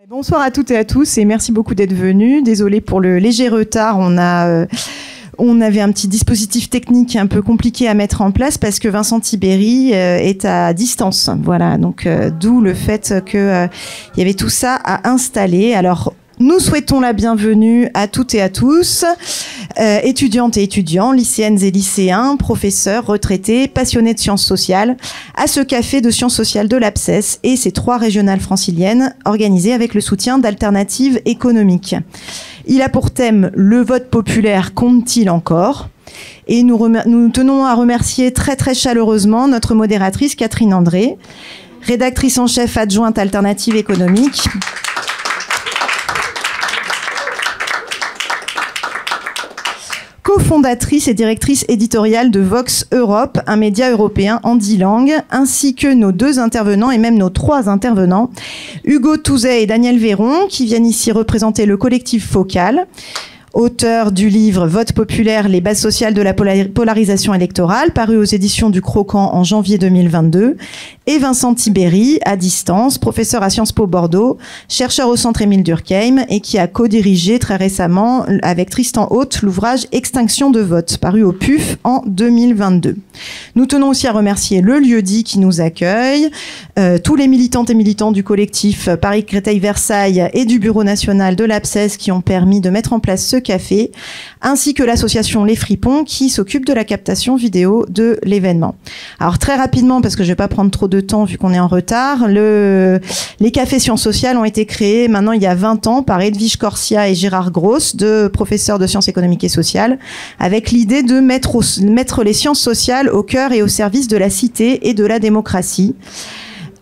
Bonsoir à toutes et à tous et merci beaucoup d'être venus. Désolée pour le léger retard, on avait un petit dispositif technique un peu compliqué à mettre en place parce que Vincent Tibéri est à distance. Voilà, donc d'où le fait qu'il y avait tout ça à installer. Alors, nous souhaitons la bienvenue à toutes et à tous, étudiantes et étudiants, lycéennes et lycéens, professeurs, retraités, passionnés de sciences sociales, à ce café de sciences sociales de l'Abscess et ses 3 régionales franciliennes organisées avec le soutien d'Alternatives économiques. Il a pour thème « Le vote populaire compte-t-il encore ?» Et nous tenons à remercier très très chaleureusement notre modératrice Catherine André, rédactrice en chef adjointe Alternatives économiques, cofondatrice et directrice éditoriale de Vox Europe, un média européen en 10 langues, ainsi que nos 2 intervenants et même nos 3 intervenants, Hugo Touzet et Daniel Véron, qui viennent ici représenter le collectif Focal, auteur du livre Vote populaire, les bases sociales de la polarisation électorale, paru aux éditions du Croquant en janvier 2022, et Vincent Tibéri, à distance, professeur à Sciences Po Bordeaux, chercheur au Centre Émile Durkheim, et qui a co-dirigé très récemment avec Tristan Haute l'ouvrage Extinction de vote, paru au PUF en 2022. Nous tenons aussi à remercier le lieu-dit qui nous accueille, tous les militantes et militants du collectif Paris-Créteil-Versailles et du Bureau national de l'Abscess qui ont permis de mettre en place ce café, ainsi que l'association Les Fripons qui s'occupe de la captation vidéo de l'événement. Alors très rapidement, parce que je vais pas prendre trop de temps vu qu'on est en retard, les cafés sciences sociales ont été créés maintenant il y a 20 ans par Edwige Corsia et Gérard Gross, 2 professeurs de sciences économiques et sociales, avec l'idée de mettre les sciences sociales au cœur et au service de la cité et de la démocratie,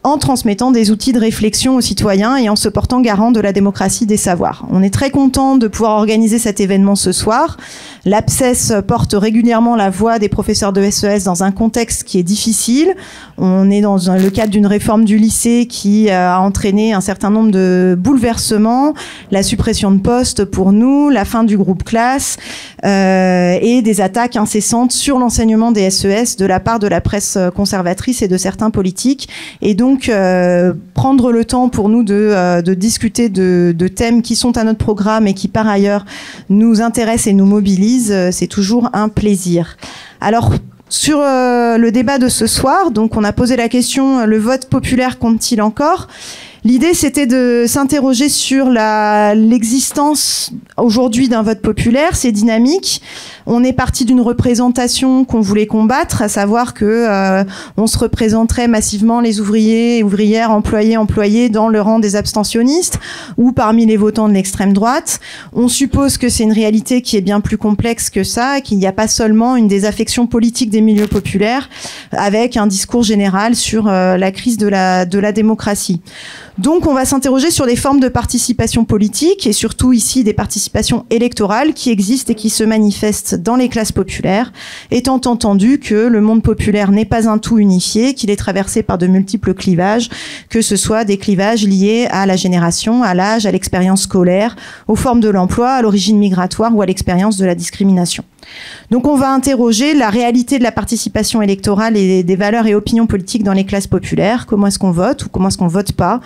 en transmettant des outils de réflexion aux citoyens et en se portant garant de la démocratie des savoirs. On est très content de pouvoir organiser cet événement ce soir. L'Abscess porte régulièrement la voix des professeurs de SES dans un contexte qui est difficile. On est dans le cadre d'une réforme du lycée qui a entraîné un certain nombre de bouleversements, la suppression de postes pour nous, la fin du groupe classe et des attaques incessantes sur l'enseignement des SES de la part de la presse conservatrice et de certains politiques. Et donc, prendre le temps pour nous de discuter de thèmes qui sont à notre programme et qui, par ailleurs, nous intéressent et nous mobilisent, c'est toujours un plaisir. Alors, sur le débat de ce soir, donc on a posé la question, le vote populaire compte-t-il encore ? L'idée, c'était de s'interroger sur l'existence aujourd'hui d'un vote populaire, c'est dynamique. On est parti d'une représentation qu'on voulait combattre, à savoir que on se représenterait massivement les ouvriers et ouvrières, employés dans le rang des abstentionnistes ou parmi les votants de l'extrême droite. On suppose que c'est une réalité qui est bien plus complexe que ça, qu'il n'y a pas seulement une désaffection politique des milieux populaires avec un discours général sur la crise de la démocratie. Donc, on va s'interroger sur les formes de participation politique et surtout ici des participations électorales qui existent et qui se manifestent dans les classes populaires, étant entendu que le monde populaire n'est pas un tout unifié, qu'il est traversé par de multiples clivages, que ce soit des clivages liés à la génération, à l'âge, à l'expérience scolaire, aux formes de l'emploi, à l'origine migratoire ou à l'expérience de la discrimination. Donc on va interroger la réalité de la participation électorale et des valeurs et opinions politiques dans les classes populaires. Comment est-ce qu'on vote ou comment est-ce qu'on vote pas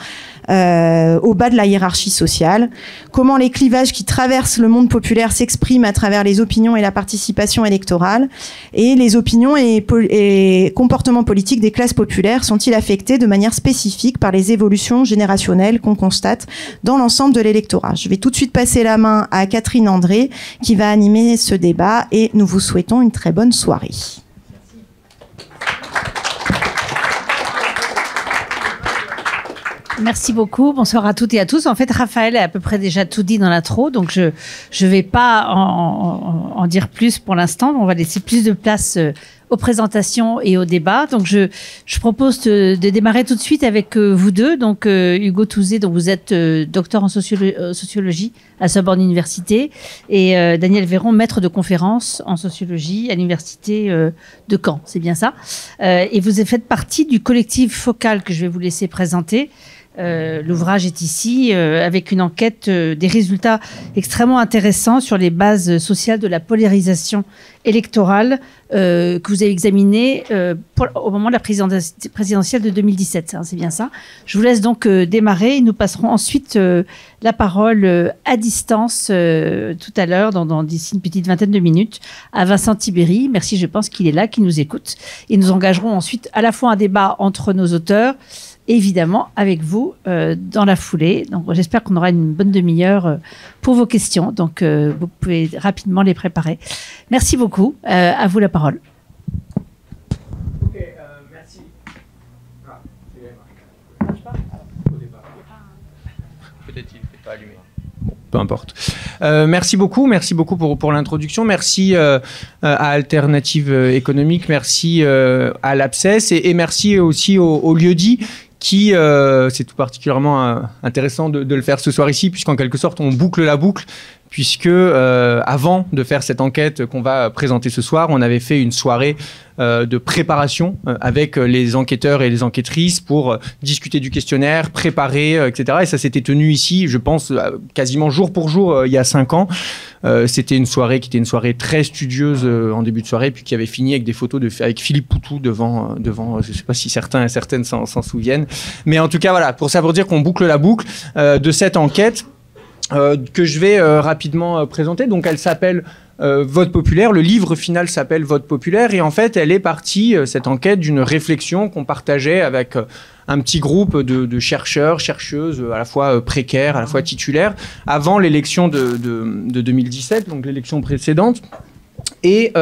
au bas de la hiérarchie sociale. Comment les clivages qui traversent le monde populaire s'expriment à travers les opinions et la participation électorale. Et les opinions et comportements politiques des classes populaires sont-ils affectés de manière spécifique par les évolutions générationnelles qu'on constate dans l'ensemble de l'électorat. Je vais tout de suite passer la main à Catherine André qui va animer ce débat et nous vous souhaitons une très bonne soirée. Merci beaucoup. Bonsoir à toutes et à tous. En fait, Raphaël a à peu près déjà tout dit dans l'intro, donc je vais pas en dire plus pour l'instant. On va laisser plus de place aux présentations et au débat. Donc, je propose de démarrer tout de suite avec vous deux. Donc, Hugo Touzet, donc vous êtes docteur en sociologie à Sorbonne Université et Daniel Véron, maître de conférence en sociologie à l'université de Caen. C'est bien ça. Et vous faites partie du collectif Focal que je vais vous laisser présenter. L'ouvrage est ici avec une enquête, des résultats extrêmement intéressants sur les bases sociales de la polarisation électorale que vous avez examiné au moment de la présidentielle de 2017. Hein, c'est bien ça. Je vous laisse donc démarrer et nous passerons ensuite la parole à distance tout à l'heure, d'ici une petite vingtaine de minutes, à Vincent Tibéri. Merci, je pense qu'il est là, qu'il nous écoute. Et nous engagerons ensuite à la fois un débat entre nos auteurs, évidemment avec vous dans la foulée. Donc j'espère qu'on aura une bonne demi-heure pour vos questions. Donc vous pouvez rapidement les préparer. Merci beaucoup. À vous la parole. Ok, merci. Peut-être il ne fait pas allumer. Bon, peu importe. Merci beaucoup pour l'introduction. Merci à Alternative économique, merci à l'Abscess et merci aussi au lieu-dit qui, c'est tout particulièrement intéressant de le faire ce soir ici, puisqu'en quelque sorte, on boucle la boucle, puisque avant de faire cette enquête qu'on va présenter ce soir, on avait fait une soirée de préparation avec les enquêteurs et les enquêtrices pour discuter du questionnaire, préparer, etc. Et ça s'était tenu ici, je pense, quasiment jour pour jour, il y a 5 ans. C'était une soirée qui était une soirée très studieuse en début de soirée, puis qui avait fini avec des photos avec Philippe Poutou devant je ne sais pas si certains et certaines s'en souviennent. Mais en tout cas, voilà, pour ça pour dire qu'on boucle la boucle de cette enquête que je vais rapidement présenter. Donc, elle s'appelle Vote populaire. Le livre final s'appelle Vote populaire. Et en fait, elle est partie, cette enquête, d'une réflexion qu'on partageait avec un petit groupe de chercheurs, chercheuses, à la fois précaires, à la fois titulaires, avant l'élection de 2017, donc l'élection précédente. Et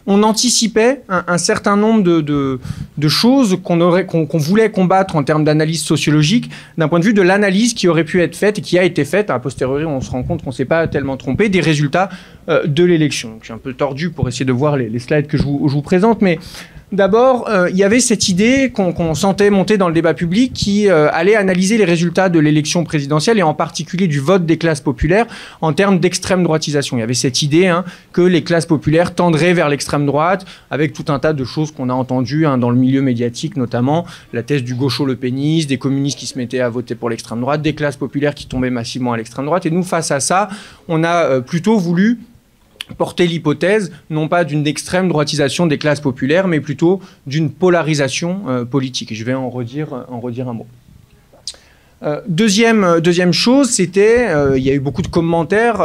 on anticipait un certain nombre de choses qu'on voulait combattre en termes d'analyse sociologique, d'un point de vue de l'analyse qui aurait pu être faite et qui a été faite. A posteriori, on se rend compte qu'on ne s'est pas tellement trompé des résultats de l'élection. Je suis un peu tordu pour essayer de voir les slides que je vous présente, mais d'abord, il y avait cette idée qu'on sentait monter dans le débat public qui allait analyser les résultats de l'élection présidentielle et en particulier du vote des classes populaires en termes d'extrême droitisation. Il y avait cette idée que les classes populaires tendraient vers l'extrême droite avec tout un tas de choses qu'on a entendues dans le milieu médiatique, notamment la thèse du gaucho-le-pénisme, des communistes qui se mettaient à voter pour l'extrême droite, des classes populaires qui tombaient massivement à l'extrême droite. Et nous, face à ça, on a plutôt voulu porter l'hypothèse, non pas d'une extrême droitisation des classes populaires, mais plutôt d'une polarisation politique. Et je vais en redire un mot. Deuxième chose, c'était, il y a eu beaucoup de commentaires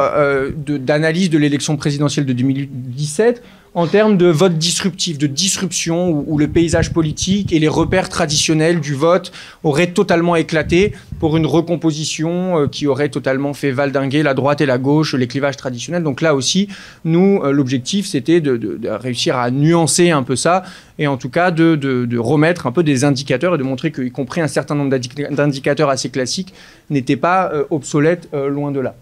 d'analyse de l'élection présidentielle de 2017 en termes de vote disruptif, de disruption, où le paysage politique et les repères traditionnels du vote auraient totalement éclaté pour une recomposition qui aurait totalement fait valdinguer la droite et la gauche, les clivages traditionnels. Donc là aussi, nous, l'objectif, c'était de réussir à nuancer un peu ça et en tout cas de remettre un peu des indicateurs et de montrer qu'y compris un certain nombre d'indicateurs assez classiques n'étaient pas obsolètes, loin de là.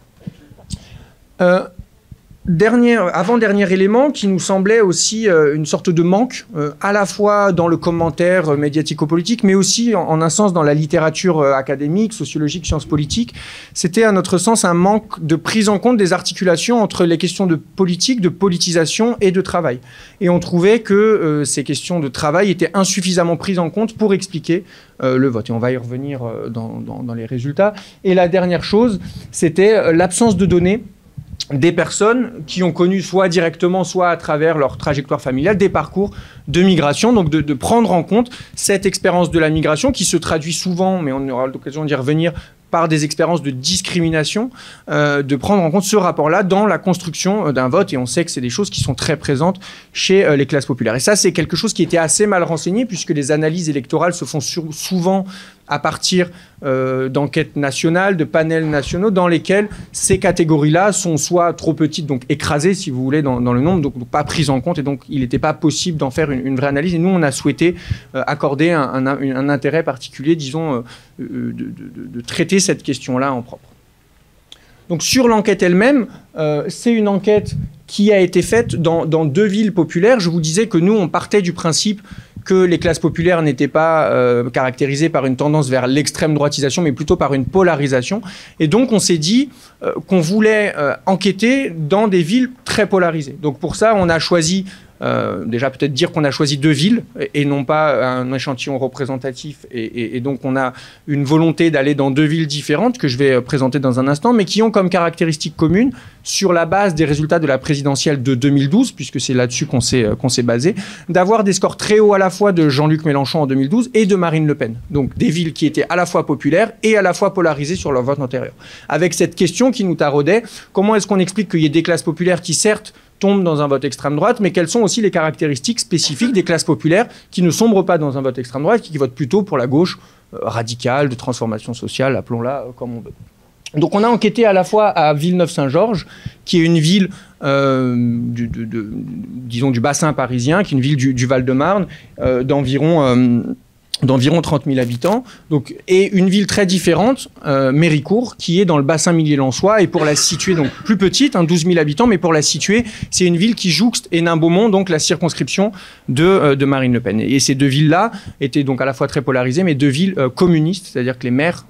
Avant-dernier élément qui nous semblait aussi une sorte de manque, à la fois dans le commentaire médiatico-politique, mais aussi en un sens dans la littérature académique, sociologique, sciences politiques, c'était à notre sens un manque de prise en compte des articulations entre les questions de politique, de politisation et de travail. Et on trouvait que ces questions de travail étaient insuffisamment prises en compte pour expliquer le vote. Et on va y revenir dans les résultats. Et la dernière chose, c'était l'absence de données des personnes qui ont connu soit directement, soit à travers leur trajectoire familiale, des parcours de migration, donc de prendre en compte cette expérience de la migration qui se traduit souvent, mais on aura l'occasion d'y revenir, par des expériences de discrimination, de prendre en compte ce rapport-là dans la construction d'un vote. Et on sait que c'est des choses qui sont très présentes chez les classes populaires. Et ça, c'est quelque chose qui était assez mal renseigné, puisque les analyses électorales se font souvent à partir d'enquêtes nationales, de panels nationaux, dans lesquels ces catégories-là sont soit trop petites, donc écrasées, si vous voulez, dans le nombre, donc pas prises en compte, et donc il n'était pas possible d'en faire une vraie analyse. Et nous, on a souhaité accorder un intérêt particulier, disons, de traiter cette question-là en propre. Donc sur l'enquête elle-même, c'est une enquête qui a été faite dans 2 villes populaires. Je vous disais que nous, on partait du principe que les classes populaires n'étaient pas caractérisées par une tendance vers l'extrême droitisation, mais plutôt par une polarisation. Et donc, on s'est dit qu'on voulait enquêter dans des villes très polarisées. Donc, pour ça, on a choisi déjà peut-être dire qu'on a choisi 2 villes et non pas un échantillon représentatif. Et donc, on a une volonté d'aller dans 2 villes différentes que je vais présenter dans un instant, mais qui ont comme caractéristique commune, sur la base des résultats de la présidentielle de 2012, puisque c'est là-dessus qu'on s'est basé, d'avoir des scores très hauts à la fois de Jean-Luc Mélenchon en 2012 et de Marine Le Pen. Donc des villes qui étaient à la fois populaires et à la fois polarisées sur leur vote antérieur. Avec cette question qui nous taraudait, comment est-ce qu'on explique qu'il y ait des classes populaires qui certes tombent dans un vote extrême droite, mais quelles sont aussi les caractéristiques spécifiques des classes populaires qui ne sombrent pas dans un vote extrême droite, qui votent plutôt pour la gauche radicale, de transformation sociale, appelons-la comme on veut. Donc on a enquêté à la fois à Villeneuve-Saint-Georges, qui est une ville disons du bassin parisien, qui est une ville du Val-de-Marne, d'environ 30 000 habitants, donc, et une ville très différente, Méricourt, qui est dans le bassin millier-lensois, et pour la situer, donc plus petite, 12 000 habitants, mais pour la situer, c'est une ville qui jouxte Hénin-Beaumont, donc la circonscription de Marine Le Pen. Et ces 2 villes-là étaient donc à la fois très polarisées, mais 2 villes communistes, c'est-à-dire que les maires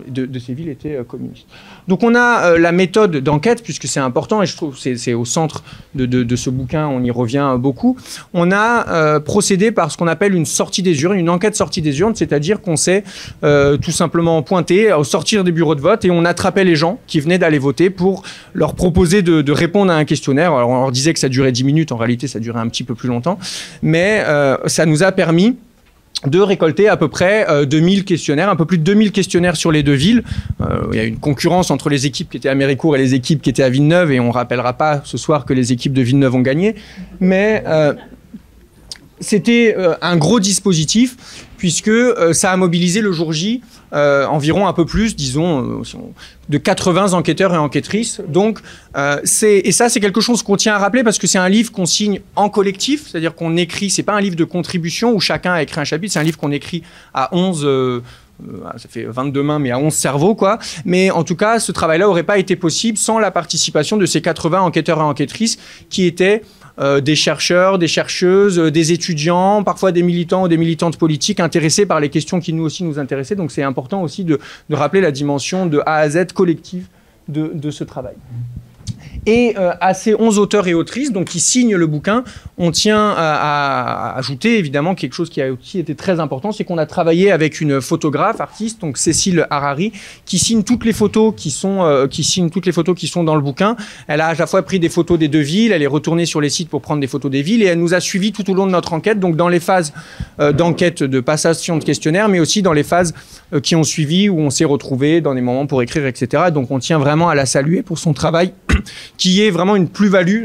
de ces villes étaient communistes. Donc on a la méthode d'enquête, puisque c'est important, et je trouve que c'est au centre de ce bouquin, on y revient beaucoup. On a procédé par ce qu'on appelle une sortie des urnes, une enquête sortie des urnes, c'est-à-dire qu'on s'est tout simplement pointé au sortir des bureaux de vote et on attrapait les gens qui venaient d'aller voter pour leur proposer de répondre à un questionnaire. Alors on leur disait que ça durait 10 minutes, en réalité ça durait un petit peu plus longtemps, mais ça nous a permis de récolter à peu près 2000 questionnaires, un peu plus de 2000 questionnaires sur les 2 villes. Il y a une concurrence entre les équipes qui étaient à Méricourt et les équipes qui étaient à Villeneuve, et on ne rappellera pas ce soir que les équipes de Villeneuve ont gagné. Mais c'était un gros dispositif, puisque ça a mobilisé le jour J environ un peu plus, disons, de 80 enquêteurs et enquêtrices. Donc, et ça, c'est quelque chose qu'on tient à rappeler, parce que c'est un livre qu'on signe en collectif, c'est-à-dire qu'on écrit, c'est pas un livre de contribution où chacun a écrit un chapitre, c'est un livre qu'on écrit à 11... ça fait 22 mains, mais à 11 cerveaux, quoi. Mais en tout cas, ce travail-là n'aurait pas été possible sans la participation de ces 80 enquêteurs et enquêtrices qui étaient des chercheurs, des chercheuses, des étudiants, parfois des militants ou des militantes politiques intéressés par les questions qui nous aussi nous intéressaient. Donc c'est important aussi de rappeler la dimension de A à Z collective de ce travail. Et à ces 11 auteurs et autrices, donc qui signent le bouquin, on tient à ajouter évidemment quelque chose qui a aussi été très important, c'est qu'on a travaillé avec une photographe, artiste, donc Cécile Harari, qui signe toutes les photos qui sont dans le bouquin. Elle a à la fois pris des photos des 2 villes, elle est retournée sur les sites pour prendre des photos des villes, et elle nous a suivis tout au long de notre enquête, donc dans les phases d'enquête, de passation de questionnaire, mais aussi dans les phases qui ont suivi, où on s'est retrouvés dans des moments pour écrire, etc. Donc on tient vraiment à la saluer pour son travail, qui est vraiment une plus-value,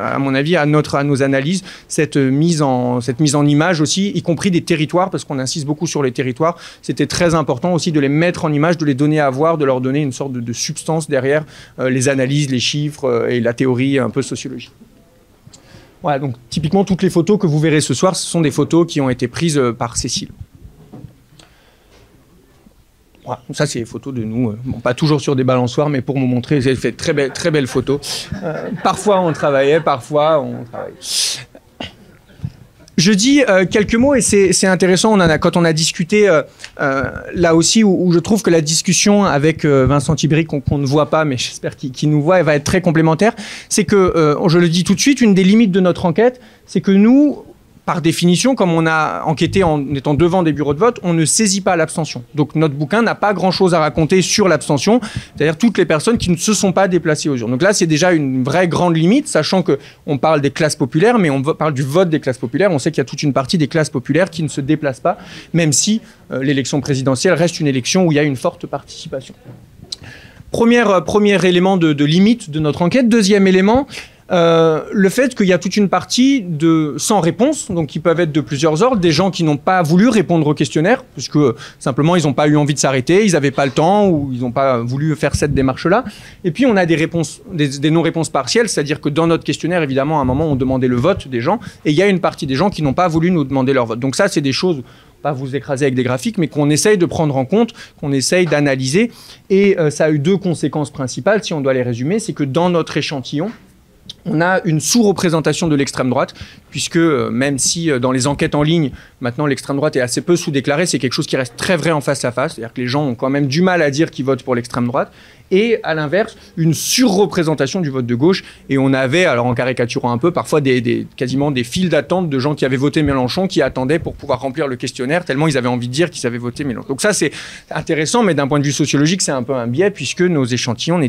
à mon avis, à nos analyses, cette mise en image aussi, y compris des territoires, parce qu'on insiste beaucoup sur les territoires. C'était très important aussi de les mettre en image, de les donner à voir, de leur donner une sorte de substance derrière les analyses, les chiffres et la théorie un peu sociologique. Voilà, donc typiquement, toutes les photos que vous verrez ce soir, ce sont des photos qui ont été prises par Cécile. Voilà, ça, c'est les photos de nous. Bon, pas toujours sur des balançoires, mais pour vous montrer, j'ai fait très belles photos. Parfois, on travaillait, parfois, on travaillait. Je dis quelques mots, et c'est intéressant, quand on a discuté là aussi, où je trouve que la discussion avec Vincent Tibéri, qu'on ne voit pas, mais j'espère qu'il nous voit, elle va être très complémentaire, c'est que, je le dis tout de suite, une des limites de notre enquête, c'est que nous, par définition, comme on a enquêté en étant devant des bureaux de vote, on ne saisit pas l'abstention. Donc notre bouquin n'a pas grand-chose à raconter sur l'abstention, c'est-à-dire toutes les personnes qui ne se sont pas déplacées aux urnes. Donc là, c'est déjà une vraie grande limite, sachant qu'on parle des classes populaires, mais on parle du vote des classes populaires. On sait qu'il y a toute une partie des classes populaires qui ne se déplacent pas, même si l'élection présidentielle reste une élection où il y a une forte participation. Premier élément de limite de notre enquête. Deuxième élément, le fait qu'il y a toute une partie sans réponse, donc qui peuvent être de plusieurs ordres, des gens qui n'ont pas voulu répondre au questionnaire, puisque simplement ils n'ont pas eu envie de s'arrêter, ils n'avaient pas le temps, ou ils n'ont pas voulu faire cette démarche-là. Et puis on a des non-réponses partielles, c'est-à-dire que dans notre questionnaire, évidemment, à un moment, on demandait le vote des gens, et il y a une partie des gens qui n'ont pas voulu nous demander leur vote. Donc ça, c'est des choses, pas vous écraser avec des graphiques, mais qu'on essaye de prendre en compte, qu'on essaye d'analyser. Et ça a eu 2 conséquences principales, si on doit les résumer, c'est que dans notre échantillon, on a une sous-représentation de l'extrême droite, puisque même si dans les enquêtes en ligne, maintenant l'extrême droite est assez peu sous-déclarée, c'est quelque chose qui reste très vrai en face à face, c'est-à-dire que les gens ont quand même du mal à dire qu'ils votent pour l'extrême droite. et à l'inverse, une surreprésentation du vote de gauche. Et on avait, alors en caricaturant un peu, parfois quasiment des files d'attente de gens qui avaient voté Mélenchon, qui attendaient pour pouvoir remplir le questionnaire, tellement ils avaient envie de dire qu'ils avaient voté Mélenchon. Donc ça, c'est intéressant, mais d'un point de vue sociologique, c'est un peu un biais, puisque nos échantillons,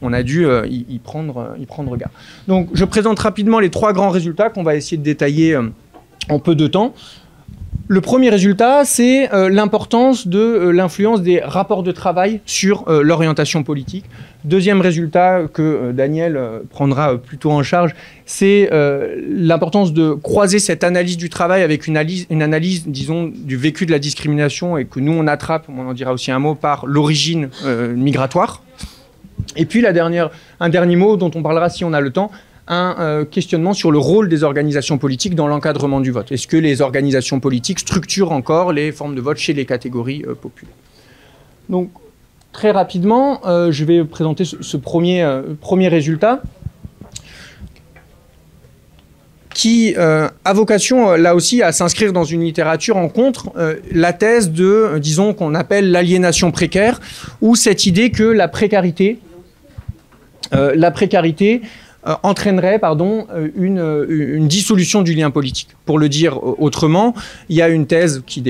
on a dû y prendre garde. Donc je présente rapidement les 3 grands résultats qu'on va essayer de détailler en peu de temps. Le premier résultat, c'est l'importance de l'influence des rapports de travail sur l'orientation politique. Deuxième résultat que Daniel prendra plutôt en charge, c'est l'importance de croiser cette analyse du travail avec une analyse, disons, du vécu de la discrimination, et que nous, on attrape, on en dira aussi un mot, par l'origine migratoire. Et puis un dernier mot dont on parlera si on a le temps, un questionnement sur le rôle des organisations politiques dans l'encadrement du vote. Est-ce que les organisations politiques structurent encore les formes de vote chez les catégories populaires? Donc, très rapidement, je vais présenter ce premier résultat qui a vocation, là aussi, à s'inscrire dans une littérature en contre la thèse de, disons, qu'on appelle l'aliénation précaire, ou cette idée que la précarité entraînerait une dissolution du lien politique. Pour le dire autrement, il y a une thèse qui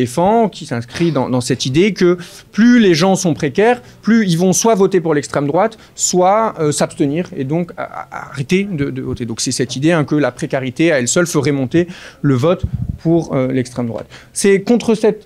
s'inscrit dans cette idée que plus les gens sont précaires, plus ils vont soit voter pour l'extrême droite, soit s'abstenir et donc arrêter de voter. Donc c'est cette idée que la précarité à elle seule ferait monter le vote pour l'extrême droite. C'est contre cette...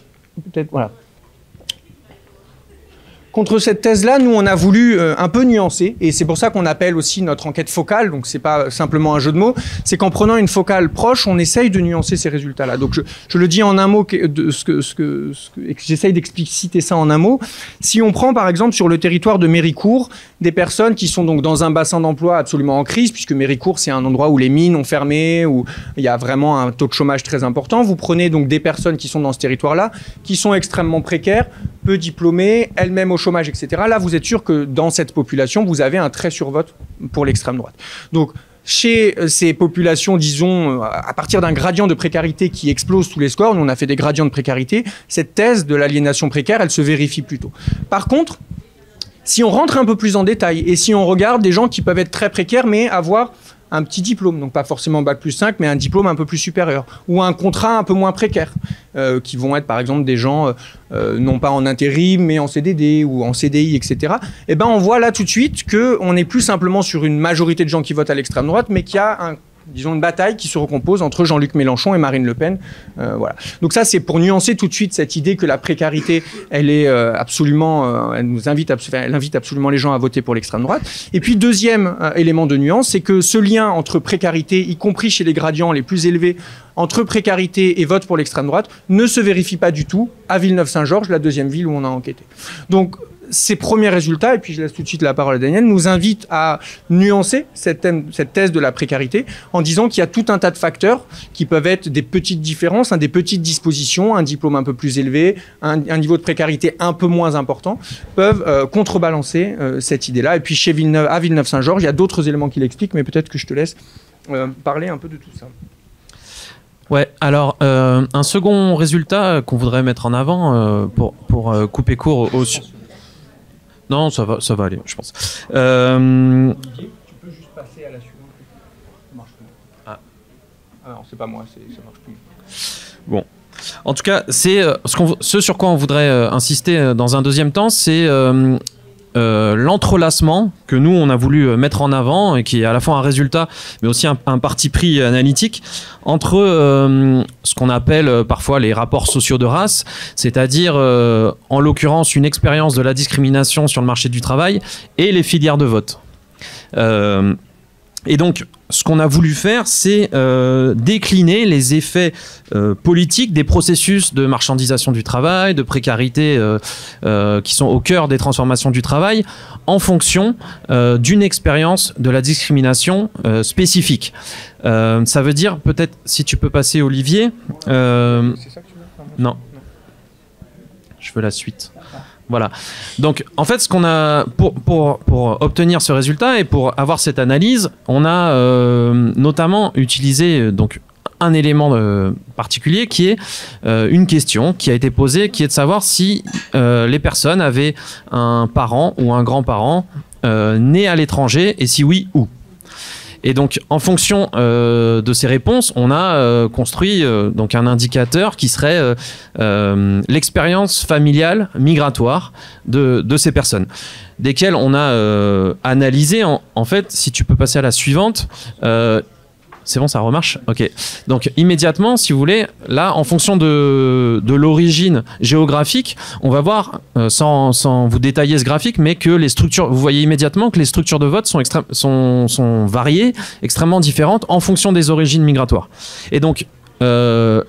Contre cette thèse-là, nous, on a voulu un peu nuancer, et c'est pour ça qu'on appelle aussi notre enquête focale, donc c'est pas simplement un jeu de mots, c'est qu'en prenant une focale proche, on essaye de nuancer ces résultats-là. Donc je le dis en un mot, et que j'essaye d'expliciter ça en un mot. Si on prend par exemple sur le territoire de Méricourt, des personnes qui sont donc dans un bassin d'emploi absolument en crise, puisque Méricourt, c'est un endroit où les mines ont fermé, où il y a vraiment un taux de chômage très important. Vous prenez donc des personnes qui sont dans ce territoire-là, qui sont extrêmement précaires, peu diplômées, elles-mêmes au chômage, etc. Là, vous êtes sûr que dans cette population, vous avez un très survote pour l'extrême droite. Donc, chez ces populations, disons, à partir d'un gradient de précarité qui explose tous les scores, nous on a fait des gradients de précarité, cette thèse de l'aliénation précaire, elle se vérifie plutôt. Par contre, si on rentre un peu plus en détail, et si on regarde des gens qui peuvent être très précaires, mais avoir un petit diplôme, donc pas forcément Bac+5, mais un diplôme un peu plus supérieur, ou un contrat un peu moins précaire, qui vont être par exemple des gens non pas en intérim, mais en CDD ou en CDI, etc. Et ben on voit là tout de suite qu'on n'est plus simplement sur une majorité de gens qui votent à l'extrême droite, mais qu'il y a disons une bataille qui se recompose entre Jean-Luc Mélenchon et Marine Le Pen. Voilà. Donc ça, c'est pour nuancer tout de suite cette idée que la précarité, elle est absolument, elle invite absolument les gens à voter pour l'extrême droite. Et puis deuxième élément de nuance, c'est que ce lien entre précarité, y compris chez les gradients les plus élevés, entre précarité et vote pour l'extrême droite, ne se vérifie pas du tout à Villeneuve-Saint-Georges, la deuxième ville où on a enquêté. Donc ces premiers résultats, et puis je laisse tout de suite la parole à Daniel, nous invitent à nuancer cette thèse de la précarité en disant qu'il y a tout un tas de facteurs qui peuvent être des petites différences, des petites dispositions, un diplôme un peu plus élevé, un niveau de précarité un peu moins important, peuvent contrebalancer cette idée-là. Et puis à Villeneuve-Saint-Georges, il y a d'autres éléments qui l'expliquent, mais peut-être que je te laisse parler un peu de tout ça. Ouais, alors un second résultat qu'on voudrait mettre en avant pour couper court au... Non, ça va aller, je pense. Tu peux juste passer à la suivante. Ça marche plus. Ah. Alors, c'est pas moi, ça marche plus. Bon. En tout cas, c'est ce sur quoi on voudrait insister dans un deuxième temps, c'est l'entrelacement que nous, on a voulu mettre en avant et qui est à la fois un résultat, mais aussi un parti pris analytique entre ce qu'on appelle parfois les rapports sociaux de race, c'est-à-dire en l'occurrence une expérience de la discrimination sur le marché du travail et les filières de vote. Et donc, ce qu'on a voulu faire, c'est décliner les effets politiques des processus de marchandisation du travail, de précarité qui sont au cœur des transformations du travail, en fonction d'une expérience de la discrimination spécifique. Ça veut dire, peut-être, si tu peux passer, Olivier... C'est ça que tu veux ? Non. Je veux la suite. Voilà. Donc, en fait, ce qu'on a pour obtenir ce résultat et pour avoir cette analyse, on a notamment utilisé donc un élément particulier qui est une question qui a été posée, qui est de savoir si les personnes avaient un parent ou un grand-parent né à l'étranger, et si oui, où. Et donc, en fonction de ces réponses, on a construit donc un indicateur qui serait l'expérience familiale migratoire de ces personnes, desquelles on a analysé, en fait, si tu peux passer à la suivante. C'est bon, ça remarche? Ok. Donc, immédiatement, si vous voulez, là, en fonction de l'origine géographique, on va voir, sans vous détailler ce graphique, mais que les structures, vous voyez immédiatement que les structures de vote sont variées, extrêmement différentes en fonction des origines migratoires. Et donc, ce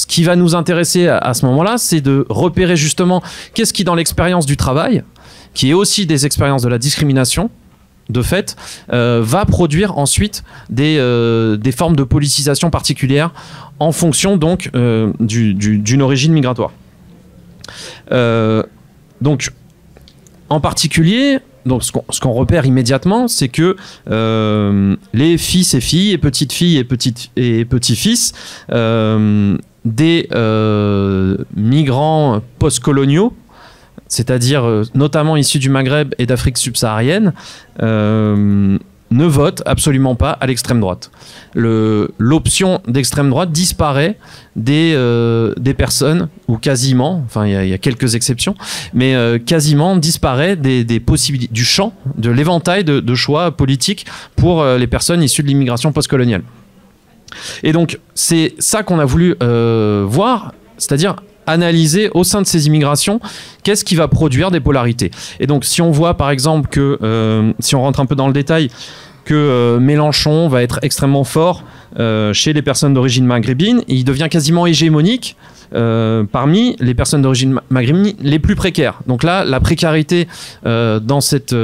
qui va nous intéresser à ce moment-là, c'est de repérer justement qu'est-ce qui, dans l'expérience du travail, qui est aussi des expériences de la discrimination, de fait, va produire ensuite des formes de politisation particulières en fonction donc d'une origine migratoire. Donc, en particulier, donc ce qu'on repère immédiatement, c'est que les fils et filles, et petites filles et petits-fils des migrants postcoloniaux, c'est-à-dire notamment issus du Maghreb et d'Afrique subsaharienne, ne votent absolument pas à l'extrême droite. L'option d'extrême droite disparaît des personnes, ou quasiment, enfin il y a quelques exceptions, mais quasiment disparaît des possibilités, du champ, de l'éventail de choix politiques pour les personnes issues de l'immigration postcoloniale. Et donc c'est ça qu'on a voulu voir, c'est-à-dire analyser au sein de ces immigrations qu'est-ce qui va produire des polarités. Et donc si on voit par exemple que, si on rentre un peu dans le détail, que Mélenchon va être extrêmement fort chez les personnes d'origine maghrébine, et il devient quasiment hégémonique parmi les personnes d'origine maghrébine les plus précaires. Donc là, la précarité dans cette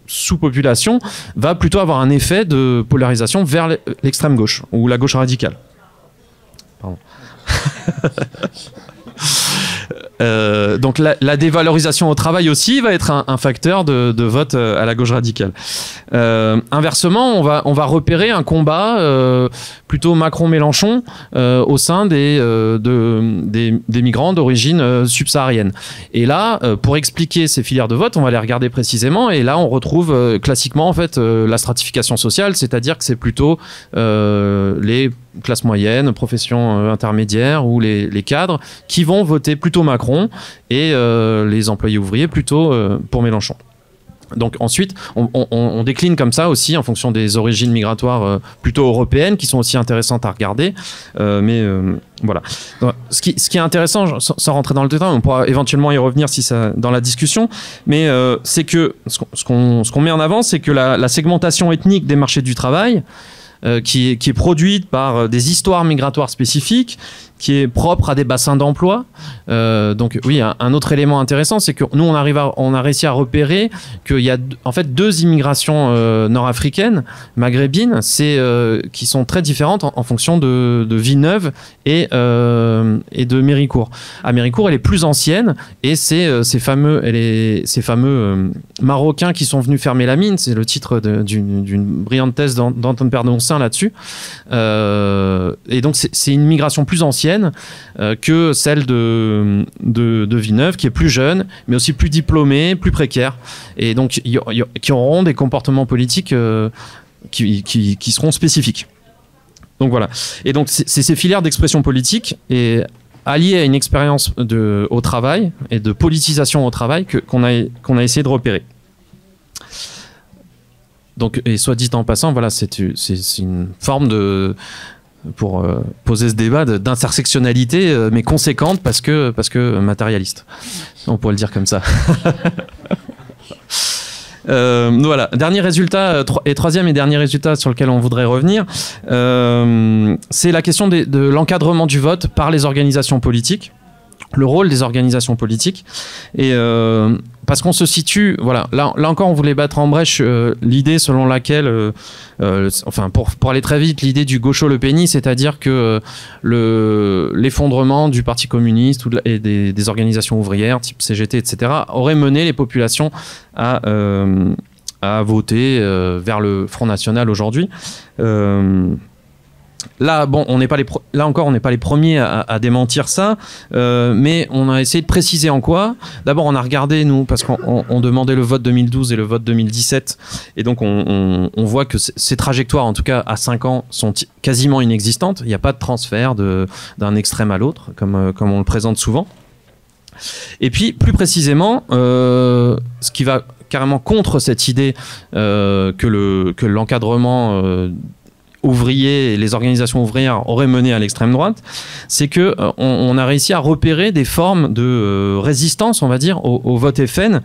sous-population va plutôt avoir un effet de polarisation vers l'extrême gauche, ou la gauche radicale. Pardon. Donc la dévalorisation au travail aussi va être un facteur de vote à la gauche radicale. Inversement, on va repérer un combat plutôt Macron-Mélenchon au sein des migrants d'origine subsaharienne. Et là, pour expliquer ces filières de vote, on va les regarder précisément, et là on retrouve classiquement en fait la stratification sociale, c'est-à-dire que c'est plutôt les classes moyennes, professions intermédiaires ou les cadres qui vont voter plutôt Macron, et les employés ouvriers plutôt pour Mélenchon. Donc ensuite, on décline comme ça aussi en fonction des origines migratoires plutôt européennes qui sont aussi intéressantes à regarder. Voilà. Donc, ce qui est intéressant, sans rentrer dans le détail, on pourra éventuellement y revenir si ça, dans la discussion, mais c'est que ce qu'on met en avant, c'est que la segmentation ethnique des marchés du travail, qui est produite par des histoires migratoires spécifiques, qui est propre à des bassins d'emploi. Donc oui, un autre élément intéressant, c'est que nous, on a réussi à repérer qu'il y a en fait deux immigrations nord-africaines, maghrébines, qui sont très différentes en fonction de Villeneuve et de Méricourt. À Méricourt, elle est plus ancienne, et c'est ces fameux Marocains qui sont venus fermer la mine, c'est le titre d'une brillante thèse d'Antoine Pernoncin là-dessus. Et donc c'est une migration plus ancienne que celle de Villeneuve, qui est plus jeune, mais aussi plus diplômée, plus précaire, et donc qui auront des comportements politiques qui seront spécifiques. Donc voilà. Et donc c'est ces filières d'expression politique et alliées à une expérience au travail et de politisation au travail qu'on a essayé de repérer. Donc, et soit dit en passant, voilà, c'est une forme pour poser ce débat d'intersectionnalité, mais conséquente parce que matérialiste. On pourrait le dire comme ça. Voilà, dernier résultat, et troisième et dernier résultat sur lequel on voudrait revenir, c'est la question de l'encadrement du vote par les organisations politiques, le rôle des organisations politiques, et parce qu'on se situe, voilà, là encore on voulait battre en brèche l'idée selon laquelle, enfin pour aller très vite, l'idée du gaucho-le pénis, c'est-à-dire que l'effondrement du Parti communiste et des organisations ouvrières type CGT, etc., aurait mené les populations à voter vers le Front National aujourd'hui. Là, bon, là encore, on n'est pas les premiers à démentir ça, mais on a essayé de préciser en quoi. D'abord, on a regardé, nous, parce qu'on demandait le vote 2012 et le vote 2017, et donc on voit que ces trajectoires, en tout cas à 5 ans, sont quasiment inexistantes. Il n'y a pas de transfert d'un extrême à l'autre, comme on le présente souvent. Et puis, plus précisément, ce qui va carrément contre cette idée que l'encadrement ouvriers et les organisations ouvrières auraient mené à l'extrême droite, c'est que on a réussi à repérer des formes de résistance, on va dire, au vote FN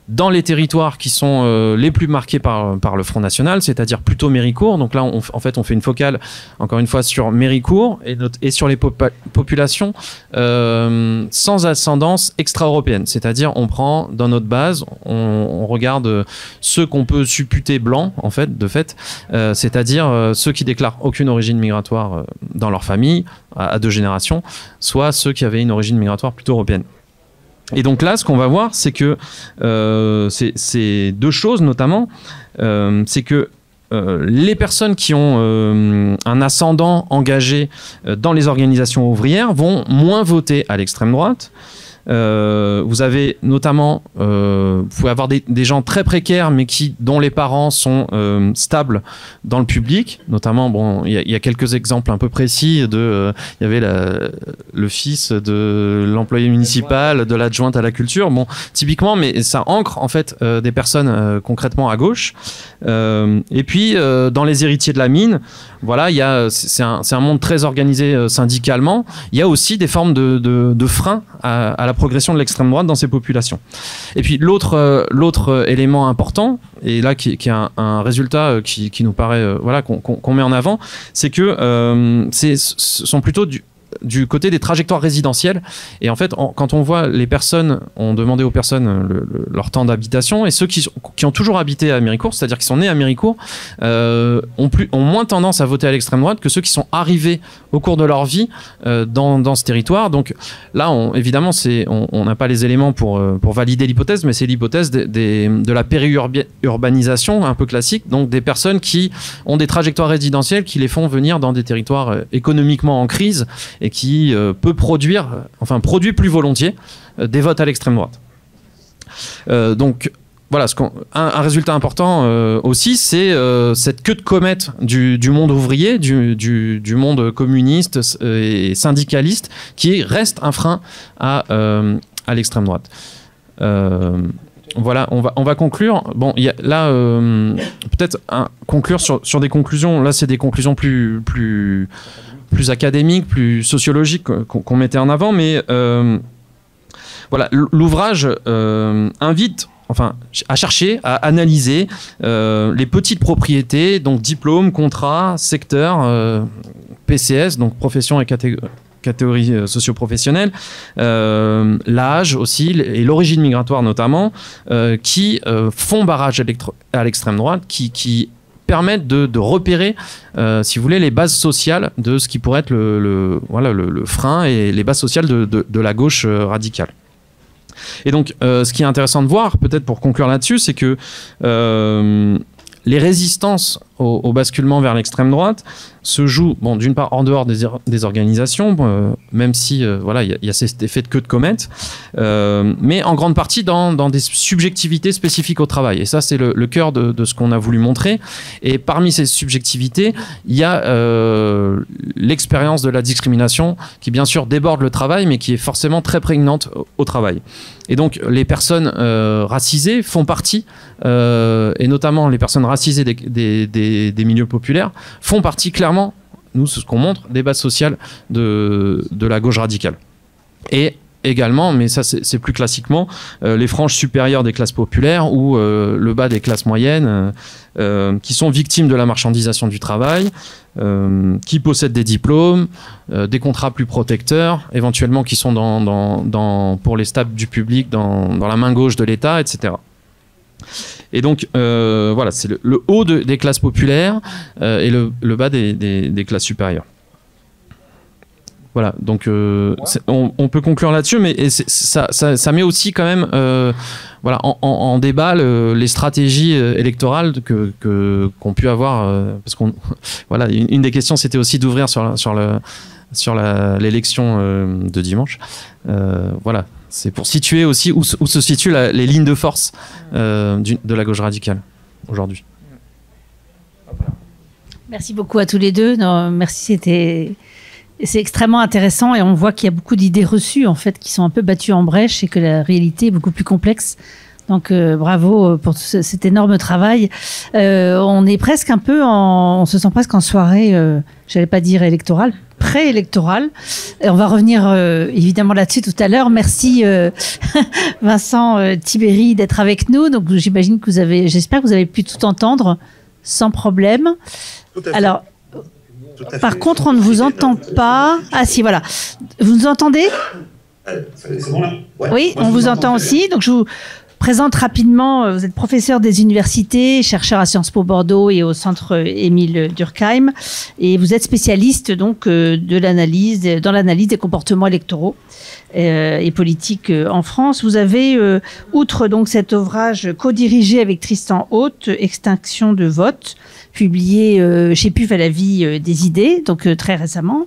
dans les territoires qui sont les plus marqués par le Front National, c'est-à-dire plutôt Méricourt. Donc là, en fait, on fait une focale, encore une fois, sur Méricourt et sur les populations sans ascendance extra-européenne. C'est-à-dire, on prend dans notre base, on regarde ceux qu'on peut supputer blancs, en fait, de fait, c'est-à-dire ceux qui déclarent aucune origine migratoire dans leur famille, à 2 générations, soit ceux qui avaient une origine migratoire plutôt européenne. Et donc là, ce qu'on va voir, c'est que c'est 2 choses notamment. C'est que les personnes qui ont un ascendant engagé dans les organisations ouvrières vont moins voter à l'extrême droite. Vous avez notamment, vous pouvez avoir des gens très précaires, mais dont les parents sont stables dans le public. Notamment, bon, il y a quelques exemples un peu précis il y avait le fils de l'employé municipal, de l'adjointe à la culture. Bon, typiquement, mais ça ancre en fait des personnes concrètement à gauche. Et puis, dans les héritiers de la mine, voilà, c'est un monde très organisé syndicalement. Il y a aussi des formes de freins à la progression de l'extrême droite dans ces populations. Et puis l'autre élément important, et là qui est un résultat qui nous paraît voilà, qu'on met en avant, c'est que ce sont plutôt du côté des trajectoires résidentielles. Et en fait, quand on voit les personnes, on demandait aux personnes leur temps d'habitation, et ceux qui ont toujours habité à Méricourt, c'est-à-dire qui sont nés à Méricourt, ont moins tendance à voter à l'extrême droite que ceux qui sont arrivés au cours de leur vie dans ce territoire. Donc là, évidemment, on n'a pas les éléments pour valider l'hypothèse, mais c'est l'hypothèse de la périurbanisation un peu classique, donc des personnes qui ont des trajectoires résidentielles qui les font venir dans des territoires économiquement en crise et qui produit plus volontiers des votes à l'extrême droite. Donc voilà, un résultat important aussi, c'est cette queue de comète du monde ouvrier, du monde communiste et syndicaliste, qui reste un frein à l'extrême droite. Voilà, on va conclure. Bon, là, peut-être conclure sur des conclusions. Là, c'est des conclusions plus académiques, plus sociologiques qu'on mettait en avant, mais voilà, l'ouvrage invite à chercher, à analyser les petites propriétés, donc diplôme, contrat, secteur, PCS, donc profession et catégorie socio-professionnelle, l'âge aussi et l'origine migratoire notamment, qui font barrage à l'extrême droite, qui permettent de repérer, si vous voulez, les bases sociales de ce qui pourrait être le frein et les bases sociales de la gauche radicale. Et donc, ce qui est intéressant de voir, peut-être pour conclure là-dessus, c'est que les résistances au basculement vers l'extrême droite se jouent, bon, d'une part en dehors des organisations, même si voilà, il y a cet effet de queue de comète, mais en grande partie dans des subjectivités spécifiques au travail. Et ça, c'est le cœur de ce qu'on a voulu montrer. Et parmi ces subjectivités, il y a l'expérience de la discrimination qui, bien sûr, déborde le travail, mais qui est forcément très prégnante au travail. Et donc, les personnes racisées font partie, et notamment les personnes racisées des milieux populaires, font partie clairement, nous, c'est ce qu'on montre, des bases sociales de la gauche radicale. Et également, mais ça c'est plus classiquement, les franges supérieures des classes populaires ou le bas des classes moyennes, qui sont victimes de la marchandisation du travail, qui possèdent des diplômes, des contrats plus protecteurs, éventuellement qui sont pour les stables du public dans la main gauche de l'État, etc. Et donc, voilà, c'est le haut des classes populaires et le bas des classes supérieures. Voilà, donc on peut conclure là-dessus, mais ça met aussi quand même voilà, en débat les stratégies électorales qu'ont pu avoir, parce qu'on voilà, une des questions c'était aussi d'ouvrir sur l'élection de dimanche. Voilà, c'est pour situer aussi où se situent les lignes de force de la gauche radicale aujourd'hui. Merci beaucoup à tous les deux. Non, merci, c'est extrêmement intéressant et on voit qu'il y a beaucoup d'idées reçues en fait qui sont un peu battues en brèche et que la réalité est beaucoup plus complexe. Donc bravo pour cet énorme travail. On est presque un peu on se sent presque en soirée, j'allais pas dire électorale, pré-électorale. Et on va revenir évidemment là-dessus tout à l'heure. Merci Vincent Tibéri d'être avec nous. Donc j'imagine que j'espère que vous avez pu tout entendre sans problème. Alors, par contre, on ne vous entend pas. Ah si, voilà. Vous nous entendez ? C'est bon là ? Ouais. Oui, on vous entend aussi. Donc, je vous présente rapidement. Vous êtes professeur des universités, chercheur à Sciences Po Bordeaux et au Centre Émile Durkheim. Et vous êtes spécialiste donc dans l'analyse des comportements électoraux et politiques en France. Vous avez, outre donc cet ouvrage co-dirigé avec Tristan Haute, Extinction de vote, publié chez PUF à la vie des idées, donc très récemment.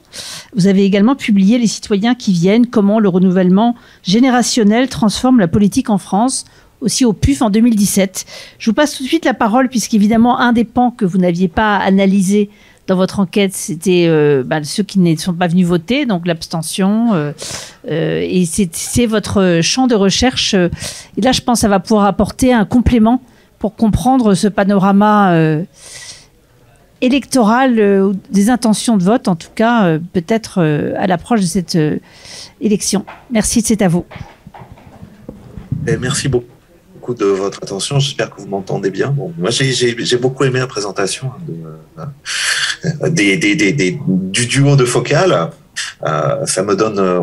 Vous avez également publié Les citoyens qui viennent, comment le renouvellement générationnel transforme la politique en France, aussi au PUF en 2017. Je vous passe tout de suite la parole, puisqu'évidemment, un des pans que vous n'aviez pas analysé dans votre enquête, c'était ceux qui ne sont pas venus voter, donc l'abstention. Et c'est votre champ de recherche. Et là, je pense que ça va pouvoir apporter un complément pour comprendre ce panorama électoral, des intentions de vote, en tout cas, peut-être à l'approche de cette élection. Merci, c'est à vous. Merci beaucoup de votre attention. J'espère que vous m'entendez bien. Bon, moi, j'ai beaucoup aimé la présentation du duo de Focal. Ça me donne,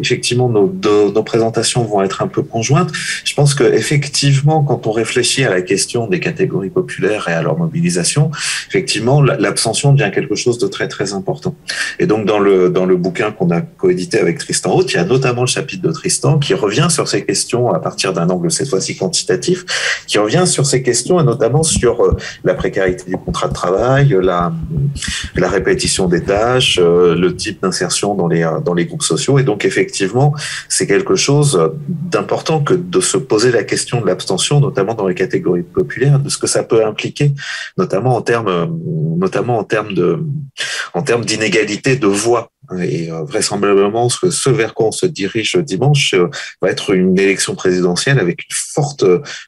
effectivement, nos présentations vont être un peu conjointes. Je pense que effectivement, quand on réfléchit à la question des catégories populaires et à leur mobilisation, effectivement, l'abstention devient quelque chose de très très important. Et donc dans le bouquin qu'on a coédité avec Tristan Haute, il y a notamment le chapitre de Tristan qui revient sur ces questions à partir d'un angle cette fois-ci quantitatif, qui revient sur ces questions et notamment sur la précarité du contrat de travail, la répétition des tâches, le type d'insertion dans les groupes sociaux. Et donc, effectivement, c'est quelque chose d'important que de se poser la question de l'abstention, notamment dans les catégories populaires, de ce que ça peut impliquer, notamment en termes d'inégalité de voix. Et vraisemblablement, ce vers quoi on se dirige dimanche va être une élection présidentielle avec une forte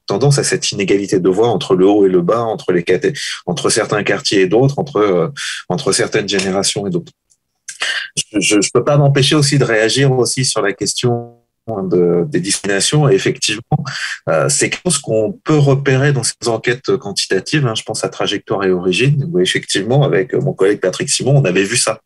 tendance à cette inégalité de voix entre le haut et le bas, entre certains quartiers et d'autres, entre certaines générations et d'autres. Je peux pas m'empêcher aussi de réagir aussi sur la question des discriminations. Et effectivement, c'est quelque chose qu'on peut repérer dans ces enquêtes quantitatives. Je pense à Trajectoire et Origine, où effectivement, avec mon collègue Patrick Simon, on avait vu ça.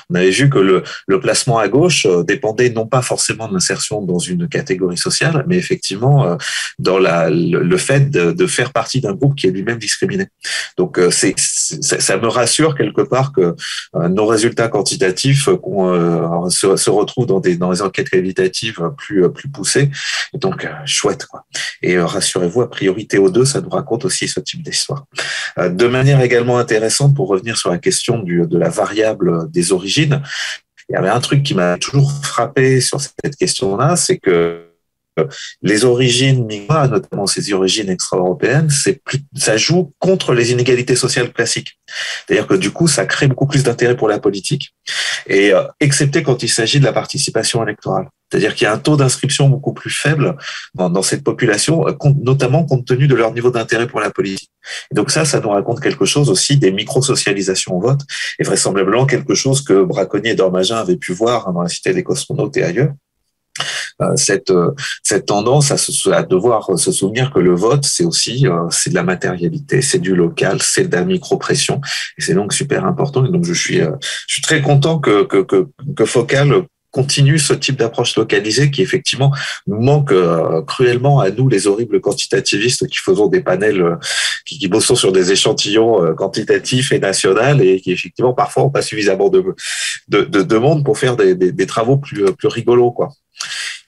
On avait vu que le placement à gauche dépendait non pas forcément de l'insertion dans une catégorie sociale, mais effectivement dans le fait de faire partie d'un groupe qui est lui-même discriminé. Donc, ça me rassure quelque part que nos résultats quantitatifs se retrouvent dans les enquêtes qualitatives plus poussées. Et donc, chouette, quoi. Et rassurez-vous, a priori, Théo2, ça nous raconte aussi ce type d'histoire. De manière également intéressante, pour revenir sur la question de la variable des origines, il y avait un truc qui m'a toujours frappé sur cette question-là, c'est que les origines migratoires, notamment ces origines extra-européennes, ça joue contre les inégalités sociales classiques. C'est-à-dire que du coup, ça crée beaucoup plus d'intérêt pour la politique, et excepté quand il s'agit de la participation électorale. C'est-à-dire qu'il y a un taux d'inscription beaucoup plus faible dans cette population, notamment compte tenu de leur niveau d'intérêt pour la politique. Et donc ça nous raconte quelque chose aussi des micro-socialisations au vote, et vraisemblablement quelque chose que Braconnier et Dormagin avaient pu voir dans la Cité des cosmonautes et ailleurs. Cette tendance à devoir se souvenir que le vote, c'est aussi c'est de la matérialité, c'est du local, c'est de la micro-pression, et c'est donc super important. Et donc je suis très content que Focal continue ce type d'approche localisée qui effectivement nous manque cruellement à nous, les horribles quantitativistes qui faisons des panels, qui bossons sur des échantillons quantitatifs et nationaux et qui effectivement parfois n'ont pas suffisamment de monde pour faire des travaux plus rigolos, quoi.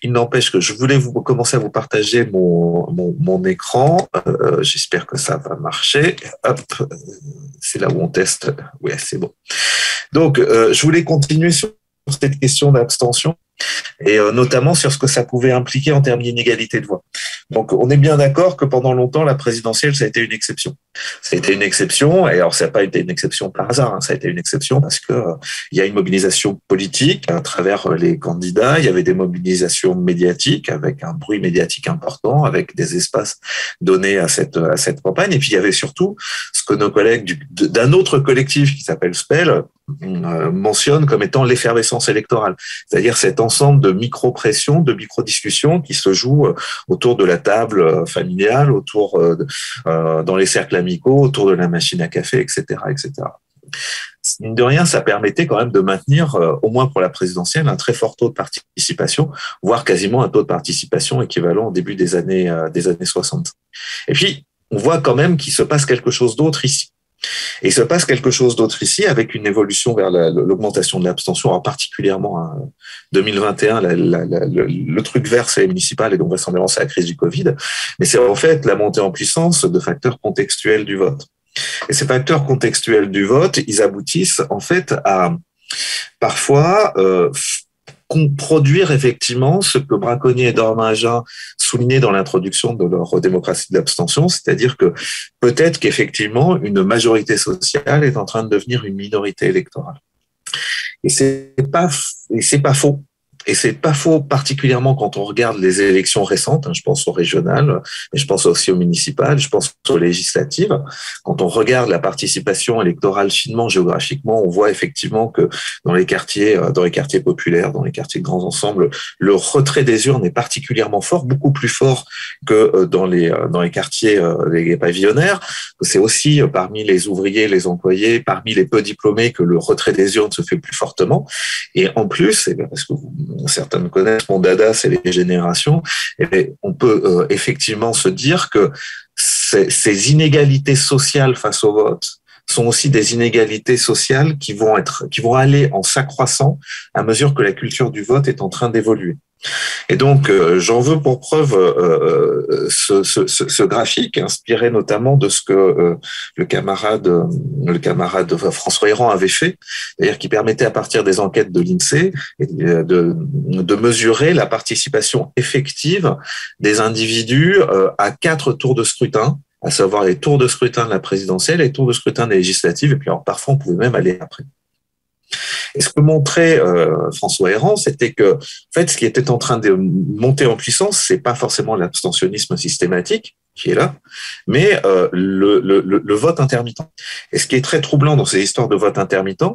Il n'empêche que je voulais commencer à vous partager mon écran. J'espère que ça va marcher. Hop, c'est là où on teste. Oui, c'est bon. Donc, je voulais continuer sur cette question d'abstention et notamment sur ce que ça pouvait impliquer en termes d'inégalité de voix. Donc, on est bien d'accord que pendant longtemps, la présidentielle, ça a été une exception. Ça a été une exception, et alors ça n'a pas été une exception par hasard, hein, ça a été une exception parce que il y a une mobilisation politique à travers les candidats, il y avait des mobilisations médiatiques avec un bruit médiatique important, avec des espaces donnés à cette campagne, et puis il y avait surtout ce que nos collègues d'un autre collectif qui s'appelle SPEL mentionne comme étant l'effervescence électorale, c'est-à-dire cet ensemble de micro-pressions, de micro-discussions qui se jouent autour de la table familiale, autour dans les cercles amicaux, autour de la machine à café, etc., etc. Mine de rien, ça permettait quand même de maintenir, au moins pour la présidentielle, un très fort taux de participation, voire quasiment un taux de participation équivalent au début des années 60. Et puis, on voit quand même qu'il se passe quelque chose d'autre ici. Et il se passe quelque chose d'autre ici avec une évolution vers l'augmentation de l'abstention, alors particulièrement en 2021, le truc vert, c'est les municipales et donc vraisemblablement c'est la crise du Covid, mais c'est en fait la montée en puissance de facteurs contextuels du vote. Et ces facteurs contextuels du vote, ils aboutissent en fait à parfois produire effectivement ce que Braconnier et Dormagen soulignaient dans l'introduction de leur démocratie de l'abstention, c'est-à-dire que peut-être qu'effectivement une majorité sociale est en train de devenir une minorité électorale. Et c'est pas faux. Et c'est pas faux, particulièrement quand on regarde les élections récentes. Je pense aux régionales, mais je pense aussi aux municipales, je pense aux législatives. Quand on regarde la participation électorale finement, géographiquement, on voit effectivement que dans les quartiers populaires, dans les quartiers de grands ensembles, le retrait des urnes est particulièrement fort, beaucoup plus fort que dans les quartiers les pavillonnaires. C'est aussi parmi les ouvriers, les employés, parmi les peu diplômés que le retrait des urnes se fait plus fortement. Et en plus, parce que certains me connaissent, mon dada, c'est les générations, et on peut effectivement se dire que ces inégalités sociales face au vote sont aussi des inégalités sociales qui vont aller en s'accroissant à mesure que la culture du vote est en train d'évoluer. Et donc, j'en veux pour preuve ce graphique, inspiré notamment de ce que le camarade François Héran avait fait, c'est-à-dire qui permettait à partir des enquêtes de l'INSEE de mesurer la participation effective des individus à 4 tours de scrutin, à savoir les tours de scrutin de la présidentielle, les tours de scrutin des législatives, et puis alors parfois on pouvait même aller après. Et ce que montrait François Héran, c'était que, en fait, ce qui était en train de monter en puissance, c'est pas forcément l'abstentionnisme systématique qui est là, mais le vote intermittent. Et ce qui est très troublant dans ces histoires de vote intermittent,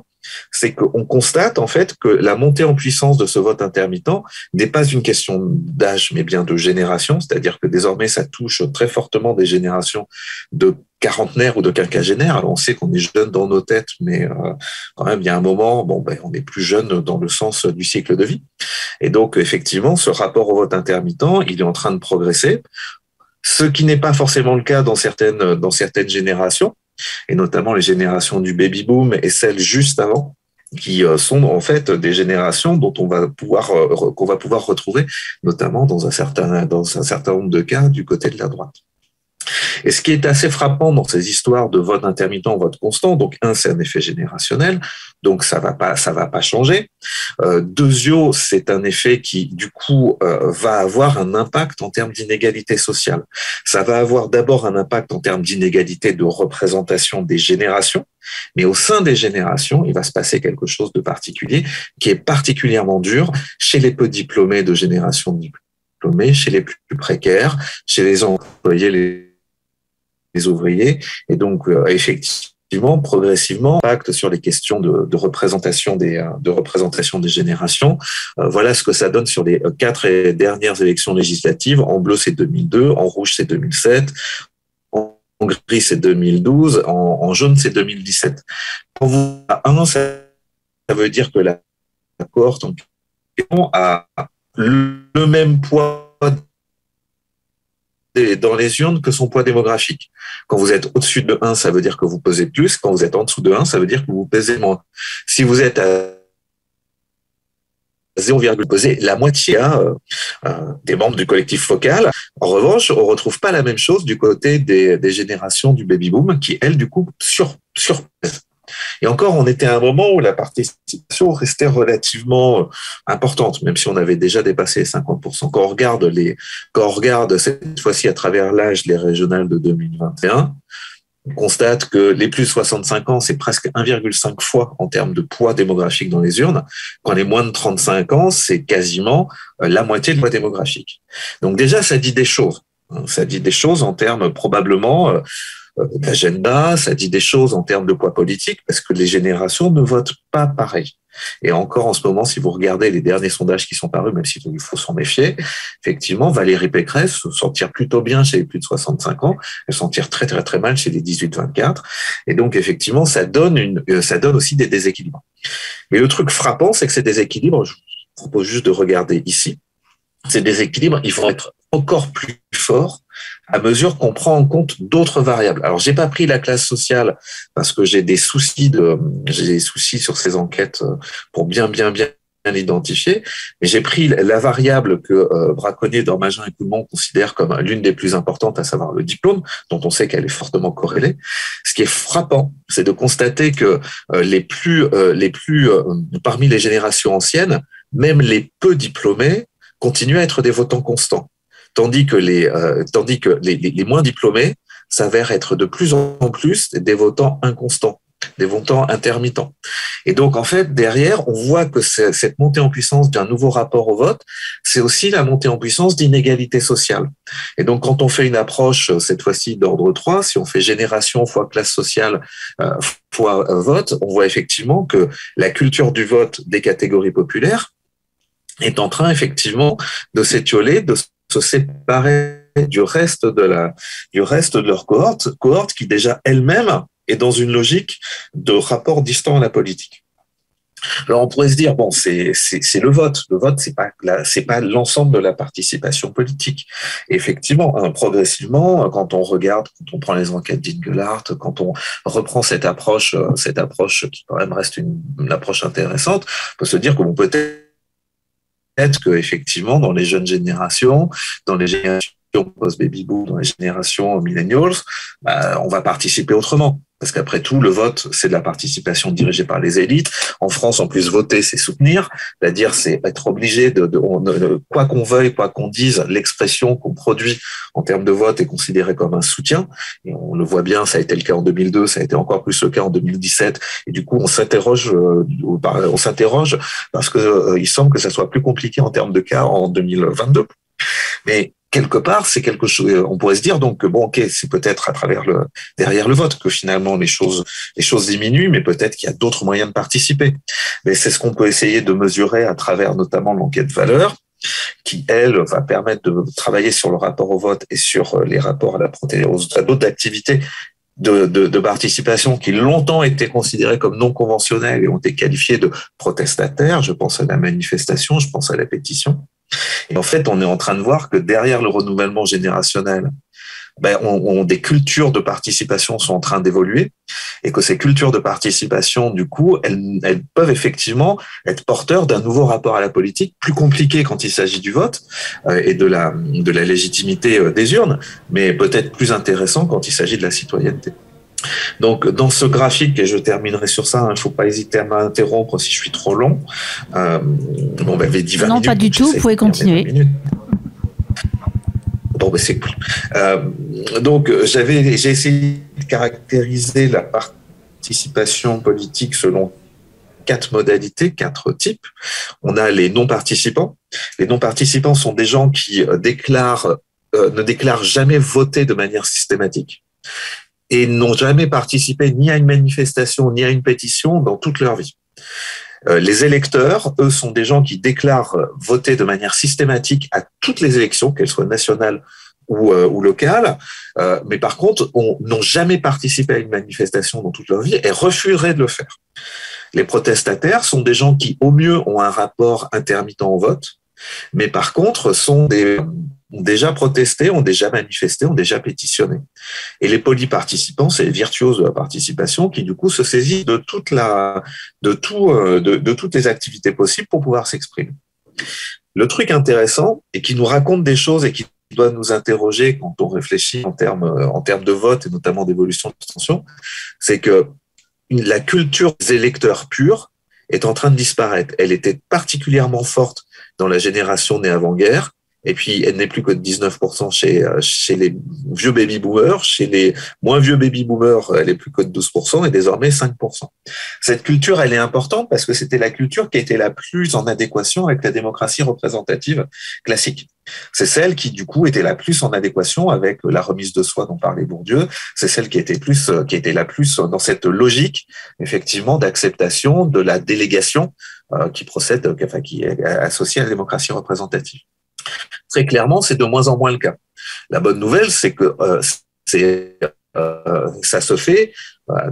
c'est qu'on constate en fait que la montée en puissance de ce vote intermittent n'est pas une question d'âge, mais bien de génération, c'est-à-dire que désormais ça touche très fortement des générations de quarantenaires ou de quinquagénaires. Alors on sait qu'on est jeune dans nos têtes, mais quand même il y a un moment, on est plus jeune dans le sens du cycle de vie. Et donc effectivement, ce rapport au vote intermittent, il est en train de progresser. Ce qui n'est pas forcément le cas dans certaines générations, et notamment les générations du baby-boom et celles juste avant, qui sont en fait des générations dont qu'on va pouvoir retrouver, notamment dans un certain nombre de cas du côté de la droite. Et ce qui est assez frappant dans ces histoires de vote intermittent, vote constant, donc c'est un effet générationnel, donc ça va pas changer. Deuxièmement, c'est un effet qui du coup va avoir un impact en termes d'inégalité sociale. Ça va avoir d'abord un impact en termes d'inégalité de représentation des générations, mais au sein des générations, il va se passer quelque chose de particulier qui est particulièrement dur chez les peu diplômés de génération diplômés, chez les plus précaires, chez les employés, les ouvriers, et donc effectivement, progressivement, impact sur les questions de représentation des générations. Voilà ce que ça donne sur les 4 dernières élections législatives. En bleu, c'est 2002, en rouge, c'est 2007, en gris, c'est 2012, en jaune, c'est 2017. Quand vous avez ça veut dire que la cohorte en a le même poids dans les urnes que son poids démographique. Quand vous êtes au-dessus de 1, ça veut dire que vous pesez plus. Quand vous êtes en dessous de 1, ça veut dire que vous pesez moins. Si vous êtes à 0,5, peser la moitié des membres du collectif focal. En revanche, on retrouve pas la même chose du côté des générations du baby-boom qui, elles, du coup, surpèsent. Et encore, on était à un moment où la participation restait relativement importante, même si on avait déjà dépassé les 50%. Quand on regarde cette fois-ci à travers l'âge les régionales de 2021, on constate que les plus de 65 ans, c'est presque 1,5 fois en termes de poids démographique dans les urnes. Quand les moins de 35 ans, c'est quasiment la moitié du poids démographique. Donc déjà, ça dit des choses. Ça dit des choses en termes probablement d'agenda, ça dit des choses en termes de poids politique, parce que les générations ne votent pas pareil. Et encore en ce moment, si vous regardez les derniers sondages qui sont parus, même s'il faut s'en méfier, effectivement, Valérie Pécresse s'en tire plutôt bien chez les plus de 65 ans, elle s'en tire très très très mal chez les 18-24, et donc effectivement, ça donne aussi des déséquilibres. Mais le truc frappant, c'est que ces déséquilibres, je vous propose juste de regarder ici, ces déséquilibres, ils vont être encore plus forts à mesure qu'on prend en compte d'autres variables. Alors, j'ai pas pris la classe sociale parce que j'ai des soucis sur ces enquêtes pour bien l'identifier, mais j'ai pris la variable que Braconnier, Dormagin et Coudemont considèrent comme l'une des plus importantes, à savoir le diplôme, dont on sait qu'elle est fortement corrélée. Ce qui est frappant, c'est de constater que parmi les générations anciennes, même les peu diplômés continuent à être des votants constants. Tandis que les moins diplômés s'avèrent être de plus en plus des votants inconstants, des votants intermittents. Et donc, en fait, derrière, on voit que cette montée en puissance d'un nouveau rapport au vote, c'est aussi la montée en puissance d'inégalités sociales. Et donc, quand on fait une approche, cette fois-ci d'ordre 3, si on fait génération fois classe sociale fois vote, on voit effectivement que la culture du vote des catégories populaires est en train, effectivement, de s'étioler, de se séparer du reste de leur cohorte qui déjà elle-même est dans une logique de rapport distant à la politique. Alors on pourrait se dire bon c'est le vote c'est pas l'ensemble de la participation politique. Et effectivement progressivement quand on prend les enquêtes d'Ingelart, quand on reprend cette approche qui quand même reste une approche intéressante, on peut se dire que bon peut-être que effectivement dans les jeunes générations, dans les générations post-baby boom, dans les générations millennials, on va participer autrement. Parce qu'après tout, le vote, c'est de la participation dirigée par les élites. En France, en plus, voter, c'est soutenir. C'est-à-dire, c'est être obligé quoi qu'on veuille, quoi qu'on dise, l'expression qu'on produit en termes de vote est considérée comme un soutien. Et on le voit bien, ça a été le cas en 2002, ça a été encore plus le cas en 2017. Et du coup, on s'interroge parce que il semble que ça soit plus compliqué en termes de cas en 2022. Mais quelque part, c'est quelque chose. On pourrait se dire donc que bon, ok, c'est peut-être derrière le vote que finalement les choses diminuent, mais peut-être qu'il y a d'autres moyens de participer. Mais c'est ce qu'on peut essayer de mesurer à travers notamment l'enquête valeur, qui elle va permettre de travailler sur le rapport au vote et sur les rapports à d'autres activités de participation qui longtemps étaient considérées comme non conventionnelles et ont été qualifiées de protestataires. Je pense à la manifestation, je pense à la pétition. Et en fait, on est en train de voir que derrière le renouvellement générationnel, des cultures de participation sont en train d'évoluer et que ces cultures de participation, du coup, elles peuvent effectivement être porteurs d'un nouveau rapport à la politique, plus compliqué quand il s'agit du vote et de la légitimité des urnes, mais peut-être plus intéressant quand il s'agit de la citoyenneté. Donc, dans ce graphique, et je terminerai sur ça, il ne faut pas hésiter à m'interrompre si je suis trop long. Avait dit 20 non, minutes, pas du tout, vous pouvez continuer. Bon, c'est cool. Donc, j'ai essayé de caractériser la participation politique selon 4 modalités, 4 types. On a les non-participants. Les non-participants sont des gens qui ne déclarent jamais voter de manière systématique et n'ont jamais participé ni à une manifestation ni à une pétition dans toute leur vie. Les électeurs, eux, sont des gens qui déclarent voter de manière systématique à toutes les élections, qu'elles soient nationales ou locales, mais par contre, n'ont jamais participé à une manifestation dans toute leur vie et refuseraient de le faire. Les protestataires sont des gens qui, au mieux, ont un rapport intermittent au vote, mais par contre, ont déjà protesté, ont déjà manifesté, ont déjà pétitionné. Et les polyparticipants, c'est les virtuoses de la participation qui, du coup, se saisissent de toutes les activités possibles pour pouvoir s'exprimer. Le truc intéressant, et qui nous raconte des choses et qui doit nous interroger quand on réfléchit en termes de vote et notamment d'évolution de l'abstention, c'est que la culture des électeurs purs est en train de disparaître. Elle était particulièrement forte dans la génération née avant-guerre, et puis elle n'est plus que de 19% chez les vieux baby-boomers. Chez les moins vieux baby-boomers, elle est plus que de 12%, et désormais 5%. Cette culture, elle est importante parce que c'était la culture qui était la plus en adéquation avec la démocratie représentative classique. C'est celle qui, du coup, était la plus en adéquation avec la remise de soi dont parlait Bourdieu. C'est celle qui était la plus dans cette logique, effectivement, d'acceptation de la délégation qui est associée à la démocratie représentative. Très clairement, c'est de moins en moins le cas. La bonne nouvelle, c'est que ça se fait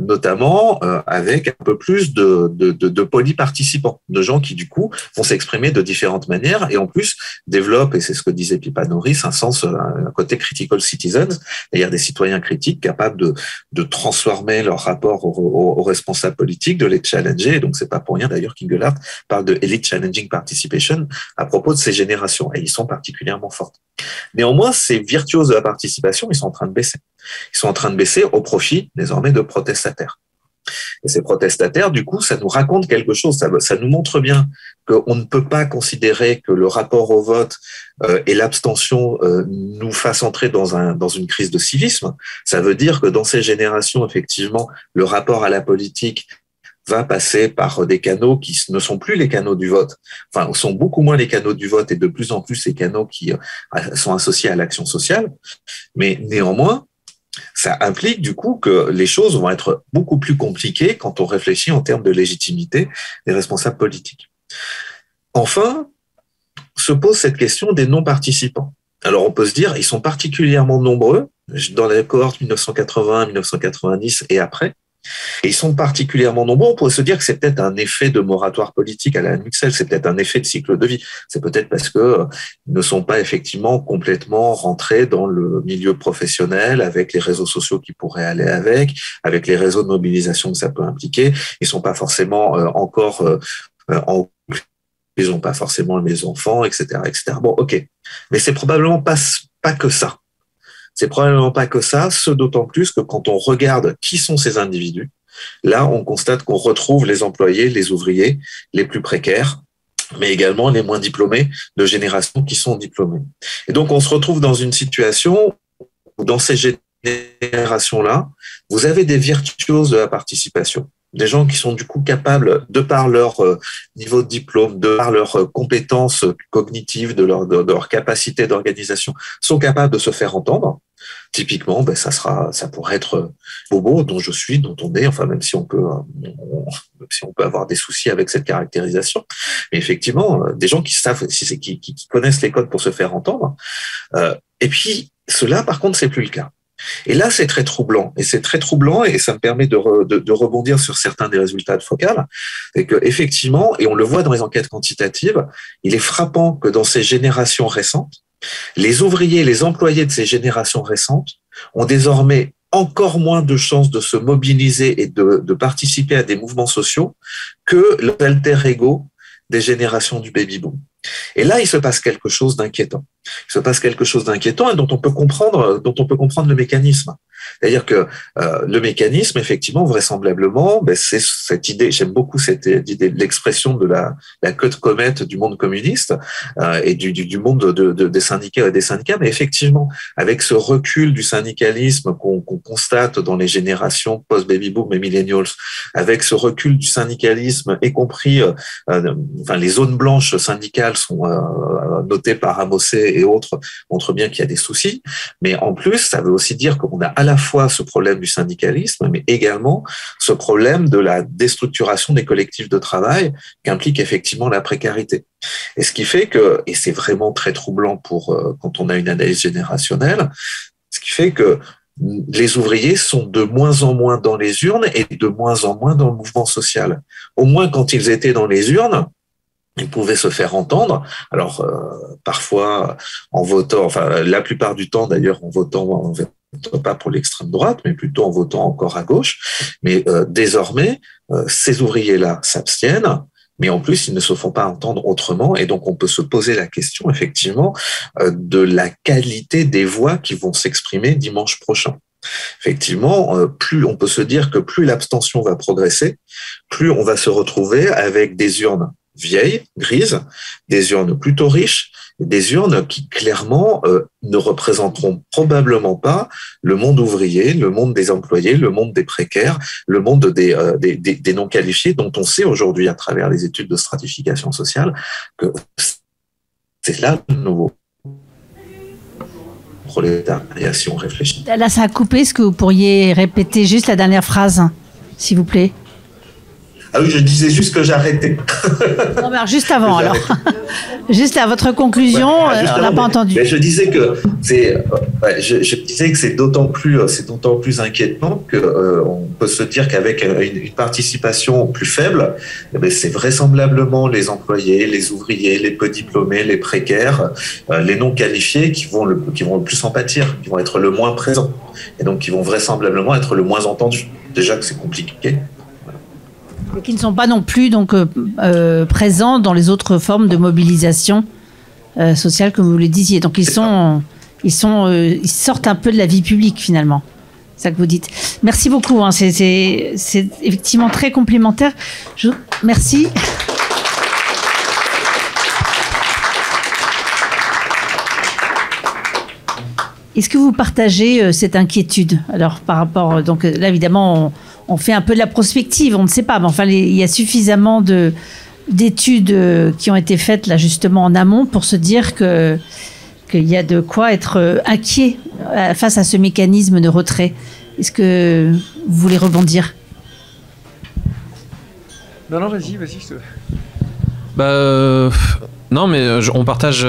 notamment avec un peu plus de polyparticipants, de gens qui du coup vont s'exprimer de différentes manières et en plus développent, et c'est ce que disait Pippa Norris, un côté critical citizens, c'est-à-dire des citoyens critiques capables de transformer leur rapport aux responsables politiques, de les challenger. Et donc c'est pas pour rien d'ailleurs qu'Engelhardt parle de elite challenging participation à propos de ces générations, et ils sont particulièrement forts. Néanmoins, ces virtuoses de la participation, ils sont en train de baisser. Ils sont en train de baisser au profit désormais de protestataires. Et ces protestataires, du coup, ça nous raconte quelque chose. Ça nous montre bien qu'on ne peut pas considérer que le rapport au vote et l'abstention nous fassent entrer dans une crise de civisme. Ça veut dire que dans ces générations, effectivement, le rapport à la politique va passer par des canaux qui ne sont plus les canaux du vote, enfin, sont beaucoup moins les canaux du vote et de plus en plus les canaux qui sont associés à l'action sociale. Mais néanmoins, ça implique du coup que les choses vont être beaucoup plus compliquées quand on réfléchit en termes de légitimité des responsables politiques. Enfin, se pose cette question des non-participants. Alors on peut se dire, ils sont particulièrement nombreux dans la cohorte 1980, 1990 et après. Et ils sont particulièrement nombreux. On pourrait se dire que c'est peut-être un effet de moratoire politique à la Muxel, c'est peut-être un effet de cycle de vie. C'est peut-être parce que ils ne sont pas effectivement complètement rentrés dans le milieu professionnel avec les réseaux sociaux qui pourraient aller avec les réseaux de mobilisation que ça peut impliquer. Ils sont pas forcément encore en ils n'ont pas forcément les enfants, etc., etc. Bon, ok. Mais c'est probablement pas que ça. C'est probablement pas que ça, ce d'autant plus que quand on regarde qui sont ces individus, là, on constate qu'on retrouve les employés, les ouvriers, les plus précaires, mais également les moins diplômés de générations qui sont diplômés. Et donc, on se retrouve dans une situation où, dans ces générations-là, vous avez des virtuoses de la participation. Des gens qui sont du coup capables, de par leur niveau de diplôme, de par leurs compétences cognitives, de leur capacité d'organisation, sont capables de se faire entendre. Typiquement, ça pourrait être Bobo, dont je suis, dont on est, enfin même si on peut avoir des soucis avec cette caractérisation, mais effectivement, des gens qui savent, qui connaissent les codes pour se faire entendre. Et puis cela, par contre, c'est plus le cas. Et là, c'est très troublant. Et c'est très troublant, et ça me permet de rebondir sur certains des résultats de Focal. C'est que, effectivement, et on le voit dans les enquêtes quantitatives, il est frappant que dans ces générations récentes, les ouvriers, les employés de ces générations récentes ont désormais encore moins de chances de se mobiliser et de participer à des mouvements sociaux que l'alter ego des générations du baby-boom. Et là, il se passe quelque chose d'inquiétant. Il se passe quelque chose d'inquiétant et dont on peut comprendre le mécanisme. C'est-à-dire que le mécanisme, effectivement, vraisemblablement, c'est cette idée. J'aime beaucoup cette idée, l'expression de la queue de comète du monde communiste et du monde des syndicats et des syndicats. Mais effectivement, avec ce recul du syndicalisme qu'on constate dans les générations post-baby boom et millennials, avec ce recul du syndicalisme, y compris, les zones blanches syndicales sont notées par Amosé et autres, montrent bien qu'il y a des soucis. Mais en plus, ça veut aussi dire qu'on a à la fois ce problème du syndicalisme, mais également ce problème de la déstructuration des collectifs de travail qu'implique effectivement la précarité. Et ce qui fait que, et c'est vraiment très troublant quand on a une analyse générationnelle, ce qui fait que les ouvriers sont de moins en moins dans les urnes et de moins en moins dans le mouvement social. Au moins, quand ils étaient dans les urnes, ils pouvaient se faire entendre. Alors, parfois, en votant, enfin, la plupart du temps, d'ailleurs, en votant pas pour l'extrême droite, mais plutôt en votant encore à gauche. Mais désormais, ces ouvriers-là s'abstiennent, mais en plus, ils ne se font pas entendre autrement. Et donc, on peut se poser la question, effectivement, de la qualité des voix qui vont s'exprimer dimanche prochain. Effectivement, plus on peut se dire que plus l'abstention va progresser, plus on va se retrouver avec des urnes vieilles, grises, des urnes plutôt riches, des urnes qui clairement ne représenteront probablement pas le monde ouvrier, le monde des employés, le monde des précaires, le monde des non qualifiés, dont on sait aujourd'hui à travers les études de stratification sociale que c'est là le nouveau prolétariat si on réfléchit. Là, ça a coupé. Est-ce que vous pourriez répéter juste la dernière phrase, s'il vous plaît? Ah oui, je disais juste que j'arrêtais. Non, mais alors, juste avant, alors. Juste à votre conclusion, on n'a pas entendu. Mais je disais que c'est d'autant plus inquiétant que on peut se dire qu'avec une participation plus faible, c'est vraisemblablement les employés, les ouvriers, les peu diplômés, les précaires, les non qualifiés qui vont le plus en pâtir, qui vont être le moins présents, et donc qui vont vraisemblablement être le moins entendus. Déjà que c'est compliqué. Et qui ne sont pas non plus donc, présents dans les autres formes de mobilisation sociale, comme vous le disiez. Donc ils sortent un peu de la vie publique finalement. C'est ça que vous dites. Merci beaucoup. Hein. C'est effectivement très complémentaire. Merci. Est-ce que vous partagez cette inquiétude? Alors par rapport, donc là évidemment on fait un peu de la prospective, on ne sait pas, mais enfin il y a suffisamment d'études qui ont été faites là justement en amont pour se dire qu'il y a de quoi être inquiet face à ce mécanisme de retrait. Est-ce que vous voulez rebondir? Non, vas-y. Non, mais on partage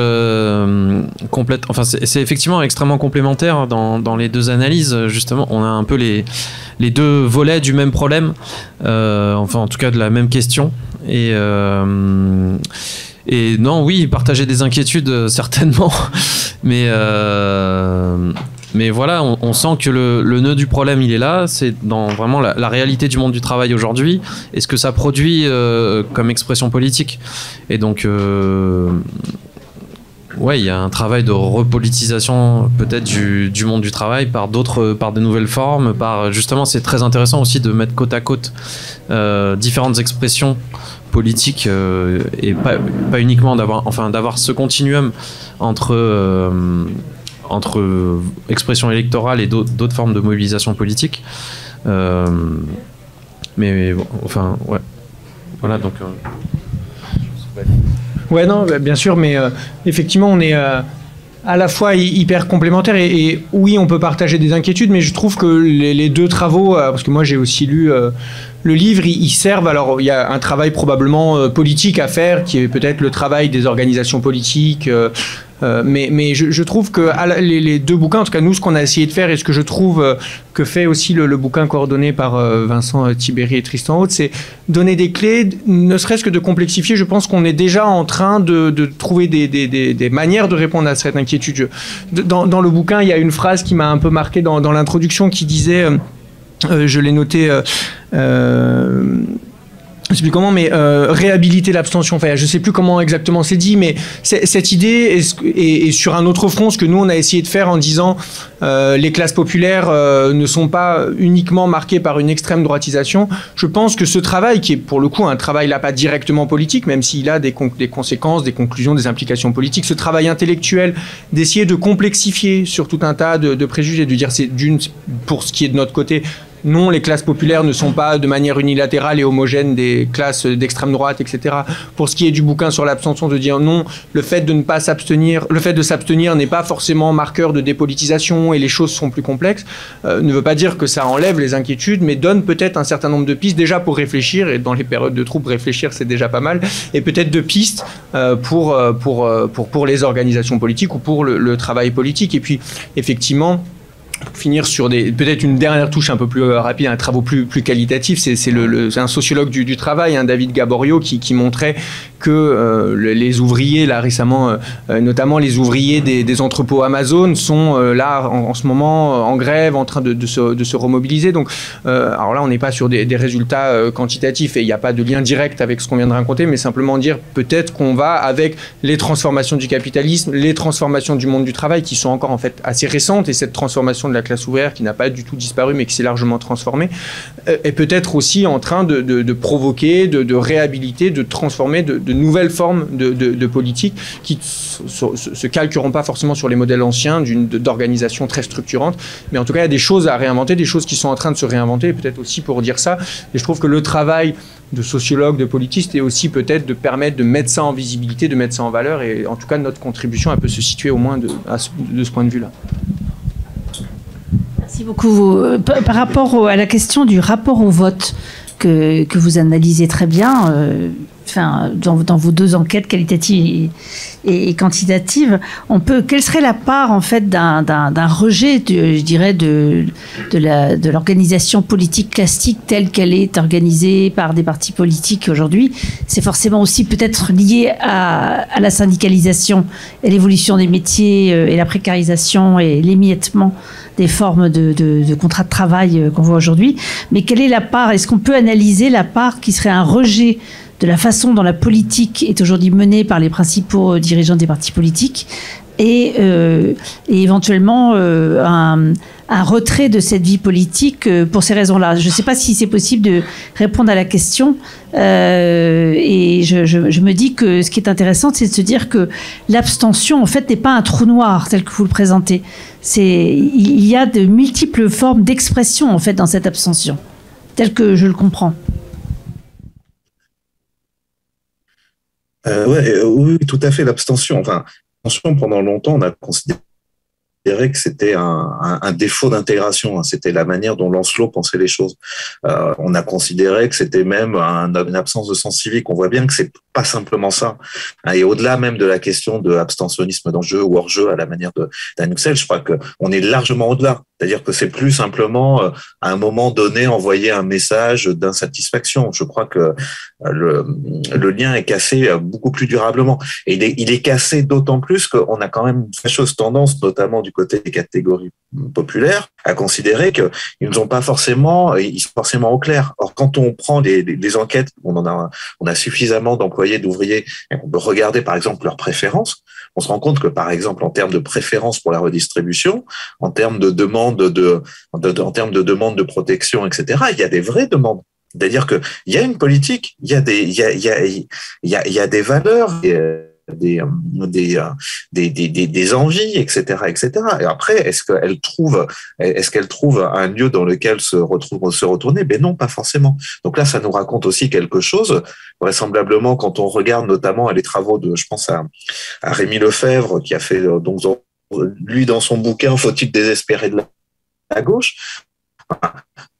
complètement. Enfin, c'est effectivement extrêmement complémentaire dans les deux analyses. Justement, on a un peu les deux volets du même problème, enfin en tout cas de la même question. Et non, oui, partager des inquiétudes certainement, mais voilà, on sent que le nœud du problème, il est là, c'est dans vraiment la réalité du monde du travail aujourd'hui et ce que ça produit comme expression politique. Et donc, ouais, il y a un travail de repolitisation peut-être du monde du travail par des nouvelles formes, justement, c'est très intéressant aussi de mettre côte à côte différentes expressions politiques et pas uniquement d'avoir ce continuum entre expression électorale et d'autres formes de mobilisation politique. Mais enfin, ouais. Voilà, donc... Ouais, non, bien sûr, mais effectivement, on est à la fois hyper complémentaires et oui, on peut partager des inquiétudes, mais je trouve que les deux travaux, parce que moi j'ai aussi lu le livre, ils servent. Alors, il y a un travail probablement politique à faire, qui est peut-être le travail des organisations politiques, mais je trouve que les deux bouquins, en tout cas nous, ce qu'on a essayé de faire et ce que je trouve que fait aussi le bouquin coordonné par Vincent Tibéri et Tristan Haute, c'est donner des clés, ne serait-ce que de complexifier. Je pense qu'on est déjà en train de trouver des manières de répondre à cette inquiétude. Dans le bouquin, il y a une phrase qui m'a un peu marqué dans l'introduction qui disait, je l'ai noté... je sais plus comment, mais réhabiliter l'abstention. Enfin, je sais plus comment exactement c'est dit, mais cette idée est sur un autre front, ce que nous on a essayé de faire en disant les classes populaires ne sont pas uniquement marquées par une extrême droitisation. Je pense que ce travail, qui est pour le coup un travail là pas directement politique, même s'il a des conséquences, des conclusions, des implications politiques, ce travail intellectuel d'essayer de complexifier sur tout un tas de préjugés, de dire c'est pour ce qui est de notre côté. Non, les classes populaires ne sont pas de manière unilatérale et homogène des classes d'extrême droite, etc. Pour ce qui est du bouquin sur l'abstention, de dire non, le fait de s'abstenir n'est pas forcément marqueur de dépolitisation et les choses sont plus complexes, ne veut pas dire que ça enlève les inquiétudes, mais donne peut-être un certain nombre de pistes déjà pour réfléchir, et dans les périodes de troubles, réfléchir c'est déjà pas mal, et peut-être de pistes pour les organisations politiques ou pour le travail politique. Et puis, effectivement, finir sur peut-être une dernière touche un peu plus rapide, un travaux plus qualitatif, c'est un sociologue du travail, David Gaborio, qui montrait que les ouvriers, là récemment, notamment les ouvriers des entrepôts Amazon, sont là en ce moment en grève, en train de se remobiliser. Donc, alors là, on n'est pas sur des résultats quantitatifs et il n'y a pas de lien direct avec ce qu'on vient de raconter, mais simplement dire peut-être qu'on va, avec les transformations du capitalisme, les transformations du monde du travail qui sont encore en fait assez récentes, et cette transformation de la classe ouvrière qui n'a pas du tout disparu mais qui s'est largement transformée, est peut-être aussi en train de provoquer, de réhabiliter, de transformer de nouvelles formes de politique qui se calqueront pas forcément sur les modèles anciens d'organisation très structurante, mais en tout cas il y a des choses à réinventer, des choses qui sont en train de se réinventer, peut-être aussi pour dire ça. Et je trouve que le travail de sociologue, de politiste, est aussi peut-être de permettre de mettre ça en visibilité, de mettre ça en valeur, et en tout cas notre contribution elle peut se situer au moins de ce point de vue-là. Merci beaucoup. Par rapport à la question du rapport au vote que vous analysez très bien, dans vos deux enquêtes qualitatives et quantitatives, quelle serait la part en fait d'un rejet, je dirais, de l'organisation politique classique telle qu'elle est organisée par des partis politiques aujourd'hui? C'est forcément aussi peut-être lié à la syndicalisation et l'évolution des métiers et la précarisation et l'émiettement des formes de contrats de travail qu'on voit aujourd'hui. Mais quelle est la part? Est-ce qu'on peut analyser la part qui serait un rejet de la façon dont la politique est aujourd'hui menée par les principaux dirigeants des partis politiques et éventuellement un retrait de cette vie politique pour ces raisons-là? Je ne sais pas si c'est possible de répondre à la question, et je me dis que ce qui est intéressant, c'est de se dire que l'abstention, en fait, n'est pas un trou noir tel que vous le présentez. Il y a de multiples formes d'expression, en fait, dans cette abstention, telle que je le comprends. Oui, tout à fait, l'abstention. Enfin, pendant longtemps, on a considéré que c'était un défaut d'intégration. C'était la manière dont Lancelot pensait les choses. On a considéré que c'était même une absence de sens civique. On voit bien que c'est pas simplement ça. Et au-delà même de la question de abstentionnisme d'enjeu ou hors-jeu à la manière d'Anne Huxelles, je crois qu'on est largement au-delà. C'est-à-dire que c'est plus simplement, à un moment donné, envoyer un message d'insatisfaction. Je crois que le lien est cassé beaucoup plus durablement. Et il est cassé d'autant plus qu'on a quand même une fâcheuse tendance, notamment du côté des catégories populaires, à considérer qu'ils ne sont pas forcément, ils sont forcément au clair. Or, quand on prend les enquêtes, on a suffisamment d'employés, d'ouvriers, et on peut regarder par exemple leurs préférences, on se rend compte que par exemple en termes de préférence pour la redistribution, en termes de demande en termes de demande de protection, etc., il y a des vraies demandes. C'est-à-dire que il y a une politique, il y a des valeurs, des envies, etc., etc. Et après, est-ce qu'elle trouve un lieu dans lequel se retourner? Ben non, pas forcément. Donc là, ça nous raconte aussi quelque chose. Vraisemblablement, quand on regarde notamment les travaux je pense à Rémi Lefebvre, qui a fait donc lui dans son bouquin Faut-il désespérer de la gauche,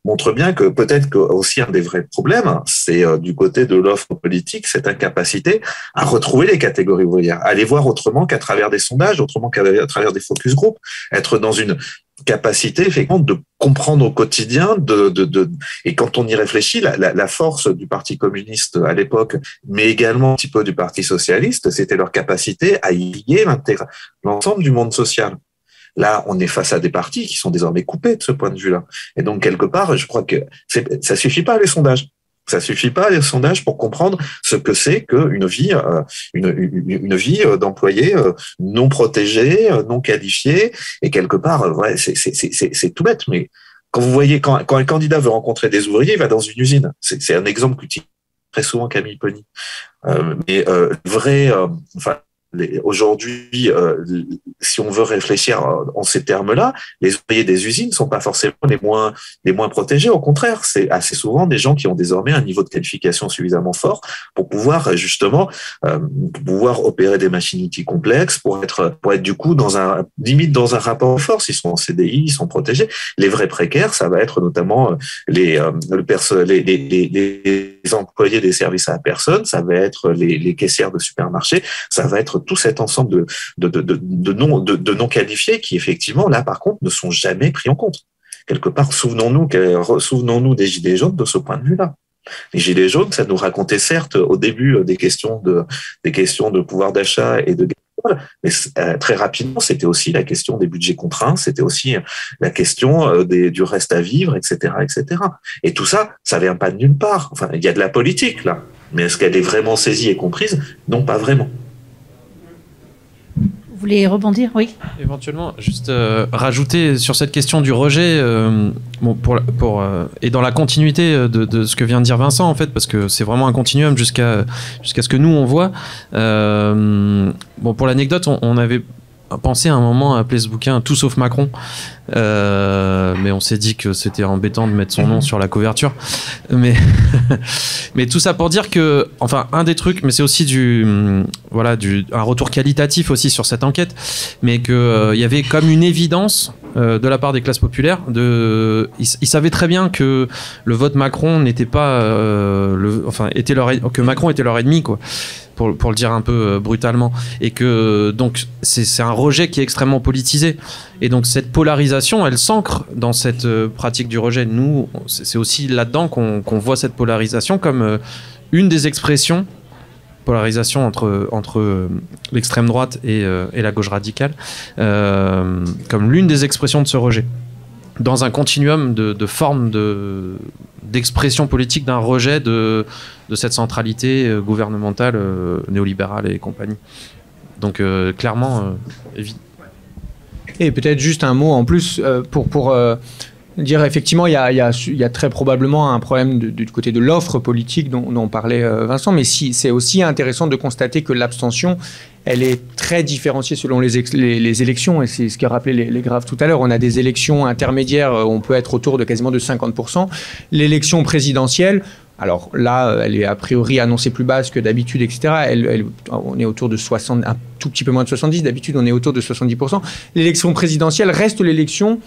montre bien que peut-être que aussi un des vrais problèmes, c'est du côté de l'offre politique, cette incapacité à retrouver les catégories ouvrières, à les voir autrement qu'à travers des sondages, autrement qu'à travers des focus group, être dans une capacité effectivement de comprendre au quotidien, et quand on y réfléchit, la force du Parti communiste à l'époque, mais également un petit peu du Parti socialiste, c'était leur capacité à y lier l'ensemble du monde social. Là, on est face à des partis qui sont désormais coupés de ce point de vue-là. Et donc, quelque part, je crois que ça suffit pas les sondages. Ça suffit pas les sondages pour comprendre ce que c'est qu'une vie, une vie d'employés non protégés, non qualifiés. Et quelque part, c'est tout bête. Mais quand vous voyez, quand un candidat veut rencontrer des ouvriers, il va dans une usine. C'est un exemple qu'utilise très souvent Camille Pony. Aujourd'hui, si on veut réfléchir en ces termes-là, les ouvriers des usines sont pas forcément les moins protégés. Au contraire, c'est assez souvent des gens qui ont désormais un niveau de qualification suffisamment fort pour pouvoir justement pouvoir opérer des machines-outils complexes, pour être du coup limite dans un rapport de force. Ils sont en CDI, ils sont protégés. Les vrais précaires, ça va être notamment les employés des services à la personne, ça va être les caissières de supermarchés, ça va être tout cet ensemble de non qualifiés qui, effectivement, là, par contre, ne sont jamais pris en compte. Quelque part, souvenons-nous des Gilets jaunes de ce point de vue-là. Les Gilets jaunes, ça nous racontait certes au début des questions de pouvoir d'achat et de mais très rapidement, c'était aussi la question des budgets contraints, c'était aussi la question du reste à vivre, etc., etc. Et tout ça, ça vient pas de nulle part. Enfin, il y a de la politique là, mais est-ce qu'elle est vraiment saisie et comprise? Non, pas vraiment. Vous voulez rebondir? Oui. Éventuellement, juste rajouter sur cette question du rejet, et dans la continuité de ce que vient de dire Vincent, en fait, parce que c'est vraiment un continuum jusqu'à ce que nous, on voit. Pour l'anecdote, on avait pensé à un moment à appeler ce bouquin « Tout sauf Macron ». Mais on s'est dit que c'était embêtant de mettre son nom sur la couverture. Mais tout ça pour dire que, enfin, un des trucs, mais c'est aussi un retour qualitatif aussi sur cette enquête, mais qu'il y avait comme une évidence de la part des classes populaires. Ils savaient très bien que le vote Macron n'était pas, que Macron était leur ennemi, quoi. Pour le dire un peu brutalement, et que donc c'est un rejet qui est extrêmement politisé, et donc cette polarisation, elle s'ancre dans cette pratique du rejet. Nous, c'est aussi là-dedans qu'on voit cette polarisation comme une des expressions, polarisation entre l'extrême droite et la gauche radicale, comme l'une des expressions de ce rejet, dans un continuum de formes d'expression politique d'un rejet de cette centralité gouvernementale, néolibérale et compagnie. Donc clairement, évident. Et peut-être juste un mot en plus pour dire effectivement, il y a très probablement un problème du côté de l'offre politique dont parlait Vincent, mais c'est aussi intéressant de constater que l'abstention, elle est très différenciée selon les élections, et c'est ce qu'a rappelé les Graves tout à l'heure. On a des élections intermédiaires où on peut être autour de quasiment de 50%. L'élection présidentielle, alors là, elle est a priori annoncée plus basse que d'habitude, etc. On est autour de 60, un tout petit peu moins de 70. D'habitude, on est autour de 70%. L'élection présidentielle reste l'élection.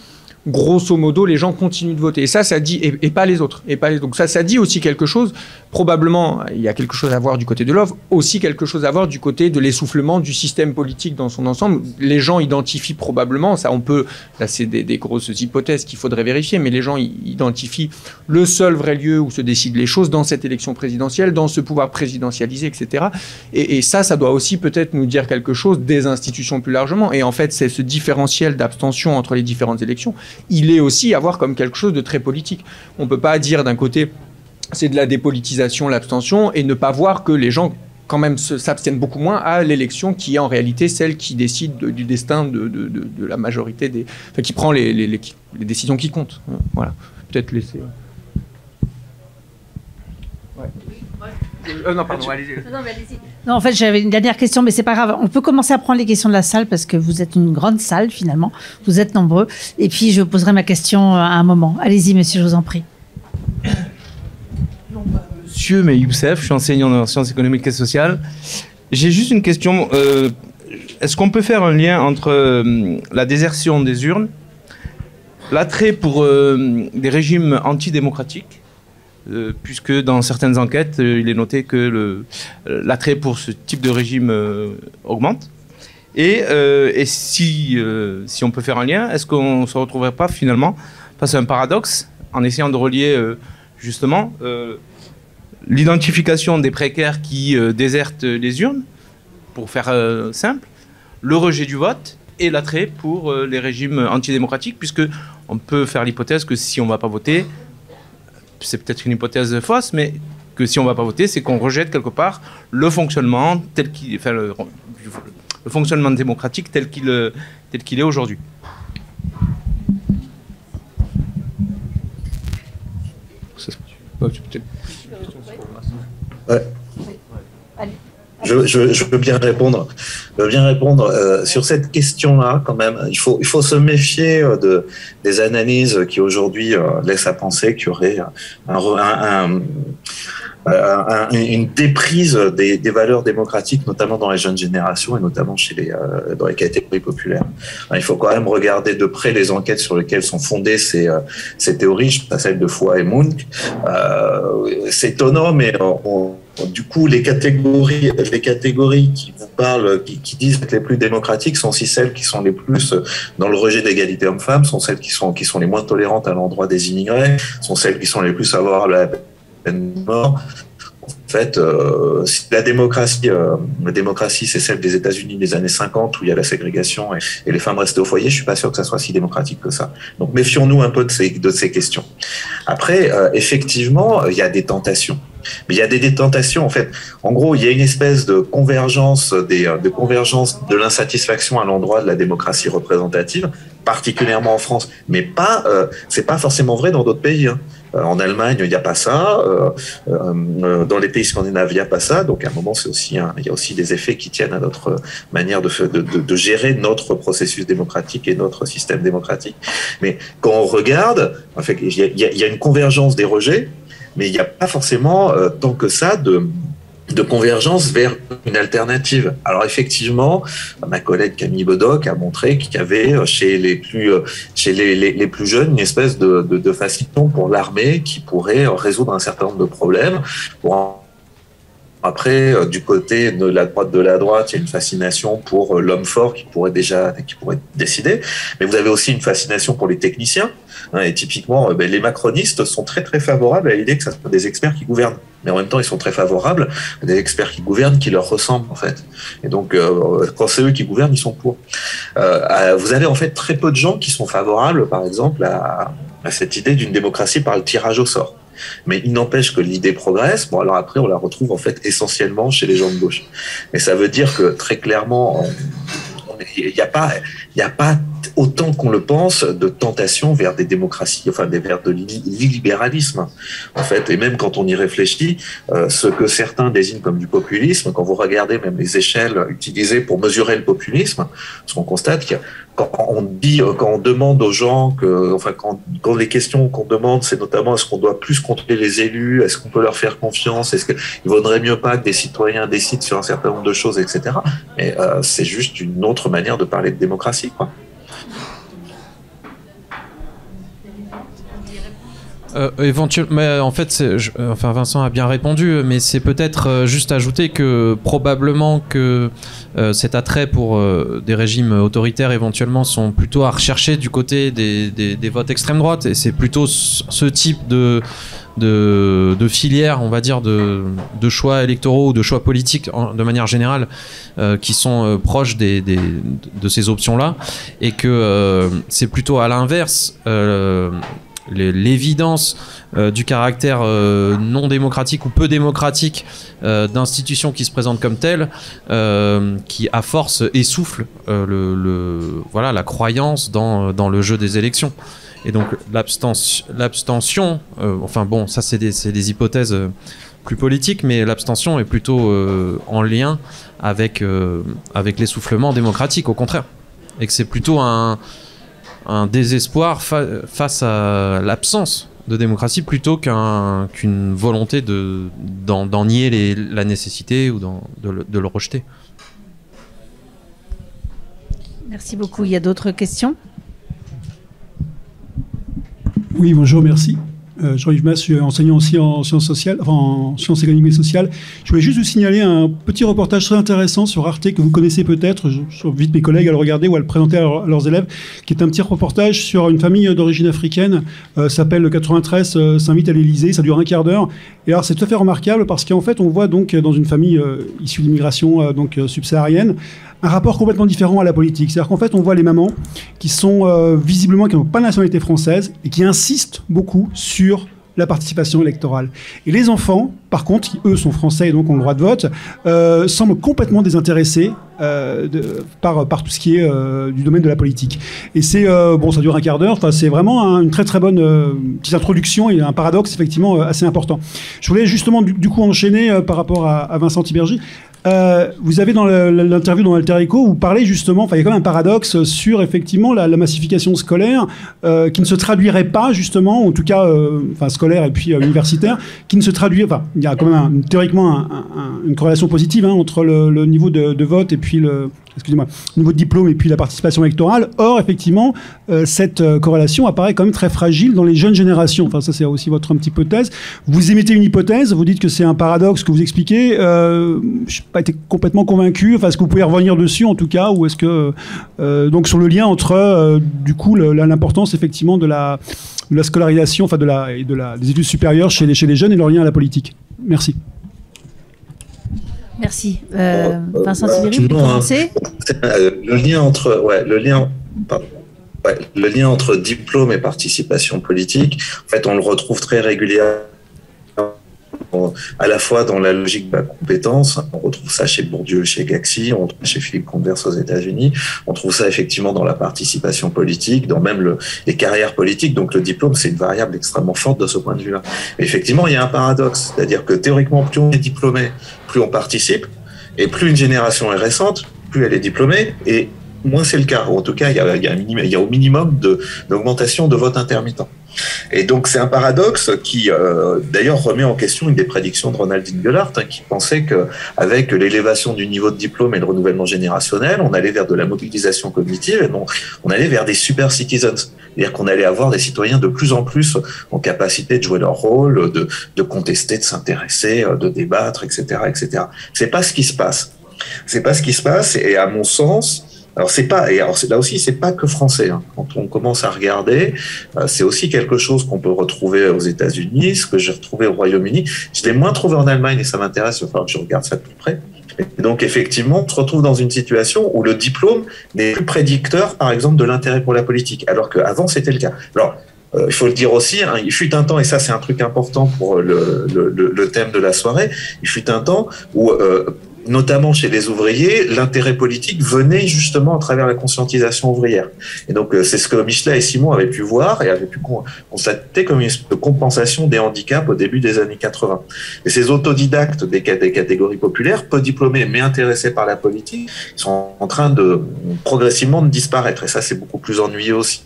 Grosso modo, les gens continuent de voter. Et ça dit, et pas les autres. Donc ça dit aussi quelque chose. Probablement, il y a quelque chose à voir du côté de l'offre, aussi quelque chose à voir du côté de l'essoufflement du système politique dans son ensemble. Les gens identifient probablement, ça on peut, là c'est des grosses hypothèses qu'il faudrait vérifier, mais les gens identifient le seul vrai lieu où se décident les choses dans cette élection présidentielle, dans ce pouvoir présidentialisé, etc. Et ça doit aussi peut-être nous dire quelque chose des institutions plus largement. Et en fait, c'est ce différentiel d'abstention entre les différentes élections, il est aussi à voir comme quelque chose de très politique. On ne peut pas dire d'un côté c'est de la dépolitisation, l'abstention, et ne pas voir que les gens quand même s'abstiennent beaucoup moins à l'élection qui est en réalité celle qui décide du destin de la majorité qui prend les décisions qui comptent. Voilà. Peut-être laisser... Ouais. Non, pardon, allez-y. Non, en fait, j'avais une dernière question, mais c'est pas grave. On peut commencer à prendre les questions de la salle parce que vous êtes une grande salle, finalement. Vous êtes nombreux. Et puis, je poserai ma question à un moment. Allez-y, monsieur, je vous en prie. Non, pas monsieur, mais Youssef. Je suis enseignant en sciences économiques et sociales. J'ai juste une question. Est-ce qu'on peut faire un lien entre la désertion des urnes, l'attrait pour des régimes antidémocratiques, puisque dans certaines enquêtes, il est noté que l'attrait pour ce type de régime augmente. Et si on peut faire un lien, est-ce qu'on ne se retrouverait pas finalement face à un paradoxe en essayant de relier justement l'identification des précaires qui désertent les urnes, pour faire simple, le rejet du vote et l'attrait pour les régimes antidémocratiques, puisque on peut faire l'hypothèse que si on ne va pas voter, c'est peut-être une hypothèse fausse, mais que si on ne va pas voter, c'est qu'on rejette quelque part le fonctionnement tel qu'il, enfin, le fonctionnement démocratique tel qu'il est aujourd'hui. Ouais. Je veux bien répondre. Sur cette question-là, quand même. Il faut se méfier des analyses qui aujourd'hui laissent à penser qu'il y aurait une déprise des valeurs démocratiques, notamment dans les jeunes générations et notamment dans les catégories populaires. Il faut quand même regarder de près les enquêtes sur lesquelles sont fondées ces théories, celle de Foy et Munk. C'est étonnant, mais du coup, les catégories qui vous parlent, qui disent être les plus démocratiques, sont aussi celles qui sont les plus dans le rejet d'égalité homme-femme, sont celles qui sont les moins tolérantes à l'endroit des immigrés, sont celles qui sont les plus favorables à la peine de mort. En fait, si la démocratie, c'est celle des États-Unis des années 50 où il y a la ségrégation et les femmes restaient au foyer, je suis pas sûr que ça soit si démocratique que ça. Donc méfions-nous un peu de ces questions. Après, effectivement, il y a des tentations. Mais il y a des tentations, en fait. En gros, il y a une espèce de convergence de l'insatisfaction à l'endroit de la démocratie représentative, particulièrement en France. Mais c'est pas forcément vrai dans d'autres pays, hein. En Allemagne, il n'y a pas ça. Dans les pays scandinaves, il n'y a pas ça. Donc, à un moment, il y a aussi des effets qui tiennent à notre manière de gérer notre processus démocratique et notre système démocratique. Mais quand on regarde, en fait, il y a une convergence des rejets, mais il n'y a pas forcément tant que ça de convergence vers une alternative. Alors effectivement, ma collègue Camille Bodoc a montré qu'il y avait chez les plus jeunes une espèce de fascination pour l'armée qui pourrait résoudre un certain nombre de problèmes. Après, du côté de la droite, il y a une fascination pour l'homme fort qui pourrait décider. Mais vous avez aussi une fascination pour les techniciens. Et typiquement, les macronistes sont très très favorables à l'idée que ce soit des experts qui gouvernent. Mais en même temps, ils sont très favorables à des experts qui gouvernent, qui leur ressemblent en fait. Et donc, quand c'est eux qui gouvernent, ils sont pour. Vous avez en fait très peu de gens qui sont favorables, par exemple, à cette idée d'une démocratie par le tirage au sort. Mais il n'empêche que l'idée progresse. Bon, alors après, on la retrouve en fait essentiellement chez les gens de gauche. Mais ça veut dire que très clairement, il n'y a pas autant qu'on le pense de tentation vers des démocraties, enfin vers de l'illibéralisme en fait. Et même quand on y réfléchit, ce que certains désignent comme du populisme, quand vous regardez même les échelles utilisées pour mesurer le populisme, parce qu'on constate que quand on demande aux gens quand les questions qu'on demande, c'est notamment est-ce qu'on doit plus contrôler les élus, est-ce qu'on peut leur faire confiance, est-ce qu'il vaudrait mieux pas que des citoyens décident sur un certain nombre de choses, etc. Mais c'est juste une autre manière de parler de démocratie, quoi. Éventuellement, mais en fait, Vincent a bien répondu, mais c'est peut-être juste ajouter que probablement que cet attrait pour des régimes autoritaires éventuellement sont plutôt à rechercher du côté des votes extrême droite, et c'est plutôt ce type de filières, on va dire, de choix électoraux ou de choix politiques de manière générale qui sont proches de ces options-là, et que c'est plutôt à l'inverse l'évidence du caractère non démocratique ou peu démocratique d'institutions qui se présentent comme telles qui à force essouffle la croyance dans le jeu des élections. Et donc l'abstention, enfin bon, ça c'est des hypothèses plus politiques, mais l'abstention est plutôt en lien avec l'essoufflement démocratique, au contraire, et que c'est plutôt un désespoir face à l'absence de démocratie plutôt qu'une volonté d'en nier la nécessité ou de le rejeter. Merci beaucoup. Il y a d'autres questions ? Oui, bonjour, merci. Jean-Yves Mas, je suis enseignant aussi en sciences sociales, enfin en sciences économiques et sociales. Je voulais juste vous signaler un petit reportage très intéressant sur Arte que vous connaissez peut-être. J'invite mes collègues à le regarder ou à le présenter à leurs élèves, qui est un petit reportage sur une famille d'origine africaine. S'appelle le 93 s'invite à l'Élysée. Ça dure un quart d'heure. Et alors c'est tout à fait remarquable parce qu'en fait on voit donc dans une famille issue d'immigration subsaharienne un rapport complètement différent à la politique. C'est-à-dire qu'en fait, on voit les mamans qui sont visiblement, qui n'ont pas la nationalité française et qui insistent beaucoup sur la participation électorale. Et les enfants, par contre, qui eux sont français et donc ont le droit de vote, semblent complètement désintéressés par tout ce qui est du domaine de la politique. Et c'est, ça dure un quart d'heure, c'est vraiment une très très bonne petite introduction et un paradoxe effectivement assez important. Je voulais justement du coup enchaîner par rapport à Vincent Tibergi. Vous avez dans l'interview dans Alter Echo, vous parlez justement, il y a quand même un paradoxe sur effectivement la massification scolaire qui ne se traduirait pas justement, en tout cas scolaire et puis universitaire, qui ne se traduit, il y a quand même théoriquement une corrélation positive entre le niveau de vote et puis excusez-moi, au niveau de diplôme et puis la participation électorale. Or, effectivement, cette corrélation apparaît quand même très fragile dans les jeunes générations. Enfin, ça, c'est aussi votre petite hypothèse. Vous émettez une hypothèse, vous dites que c'est un paradoxe que vous expliquez. Je n'ai pas été complètement convaincu. Enfin, est-ce que vous pouvez revenir dessus, en tout cas, ou est-ce que... donc, sur le lien entre, du coup, l'importance, effectivement, de la scolarisation, enfin, des études supérieures chez les jeunes et leur lien à la politique. Merci. Merci. Vincent Tibéri, vous pouvez commencer ? Le lien entre diplôme et participation politique, en fait, on le retrouve très régulièrement, à la fois dans la logique de la compétence. On retrouve ça chez Bourdieu, chez Gaxi, on retrouve chez Philippe Converse aux États-Unis. On trouve ça effectivement dans la participation politique, dans même les carrières politiques. Donc le diplôme, c'est une variable extrêmement forte de ce point de vue-là. Mais effectivement, il y a un paradoxe, c'est-à-dire que théoriquement, plus on est diplômé, plus on participe, et plus une génération est récente, plus elle est diplômée, et moins c'est le cas. En tout cas, il y a au minimum d'augmentation de vote intermittent. Et donc c'est un paradoxe qui d'ailleurs remet en question une des prédictions de Ronald Inglehart, qui pensait qu'avec l'élévation du niveau de diplôme et le renouvellement générationnel, on allait vers de la mobilisation cognitive et donc on allait vers des super citizens, c'est-à-dire qu'on allait avoir des citoyens de plus en plus en capacité de jouer leur rôle, de contester, de s'intéresser, de débattre, etc., etc. C'est pas ce qui se passe. C'est pas ce qui se passe, et à mon sens, là aussi, c'est pas que français. Quand on commence à regarder, c'est aussi quelque chose qu'on peut retrouver aux États-Unis, ce que j'ai retrouvé au Royaume-Uni. Je l'ai moins trouvé en Allemagne et ça m'intéresse, il va falloir que je regarde ça de plus près. Et donc, effectivement, on se retrouve dans une situation où le diplôme n'est plus prédicteur, par exemple, de l'intérêt pour la politique, alors qu'avant, c'était le cas. Alors, il faut le dire aussi, il fut un temps, et ça c'est un truc important pour le thème de la soirée, il fut un temps où notamment chez les ouvriers, l'intérêt politique venait justement à travers la conscientisation ouvrière. Et donc, c'est ce que Michelet et Simon avaient pu voir et avaient pu constater comme une espèce de compensation des handicaps au début des années 80. Et ces autodidactes des catégories populaires, peu diplômés mais intéressés par la politique, sont en train de progressivement de disparaître. Et ça, c'est beaucoup plus ennuyeux aussi.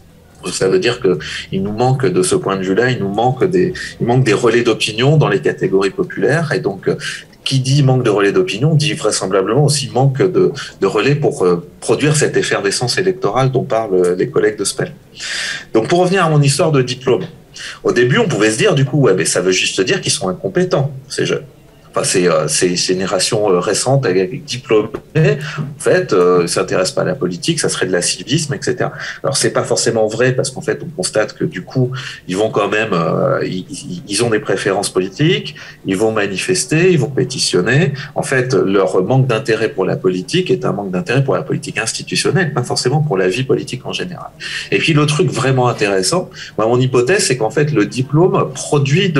Ça veut dire qu'il nous manque, de ce point de vue-là, il manque des relais d'opinion dans les catégories populaires. Et donc, qui dit manque de relais d'opinion dit vraisemblablement aussi manque de relais pour produire cette effervescence électorale dont parlent les collègues de Spell. Donc, pour revenir à mon histoire de diplôme, au début, on pouvait se dire, du coup, ouais, mais ça veut juste dire qu'ils sont incompétents, ces jeunes. Enfin, ces générations récentes avec diplômés, en fait, s'intéressent pas à la politique, ça serait de l'acivisme, etc. Alors, c'est pas forcément vrai parce qu'en fait, on constate que du coup, ils vont quand même, ils ont des préférences politiques, ils vont manifester, ils vont pétitionner. En fait, leur manque d'intérêt pour la politique est un manque d'intérêt pour la politique institutionnelle, pas forcément pour la vie politique en général. Et puis, le truc vraiment intéressant, mon hypothèse, c'est qu'en fait, le diplôme produit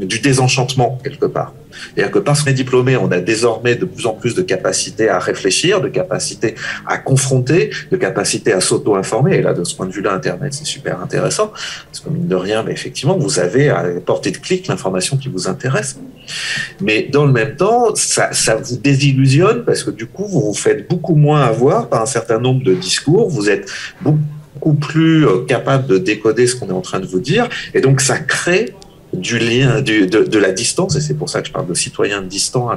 du désenchantement quelque part. C'est-à-dire que parce qu'on est diplômé, on a désormais de plus en plus de capacité à réfléchir, de capacité à confronter, de capacité à s'auto-informer. Et là, de ce point de vue-là, Internet, c'est super intéressant. Parce que mine de rien, mais effectivement, vous avez à portée de clic l'information qui vous intéresse. Mais dans le même temps, ça vous désillusionne parce que du coup, vous vous faites beaucoup moins avoir par un certain nombre de discours. Vous êtes beaucoup plus capable de décoder ce qu'on est en train de vous dire. Et donc, ça crée du lien, de la distance, et c'est pour ça que je parle de citoyens distants à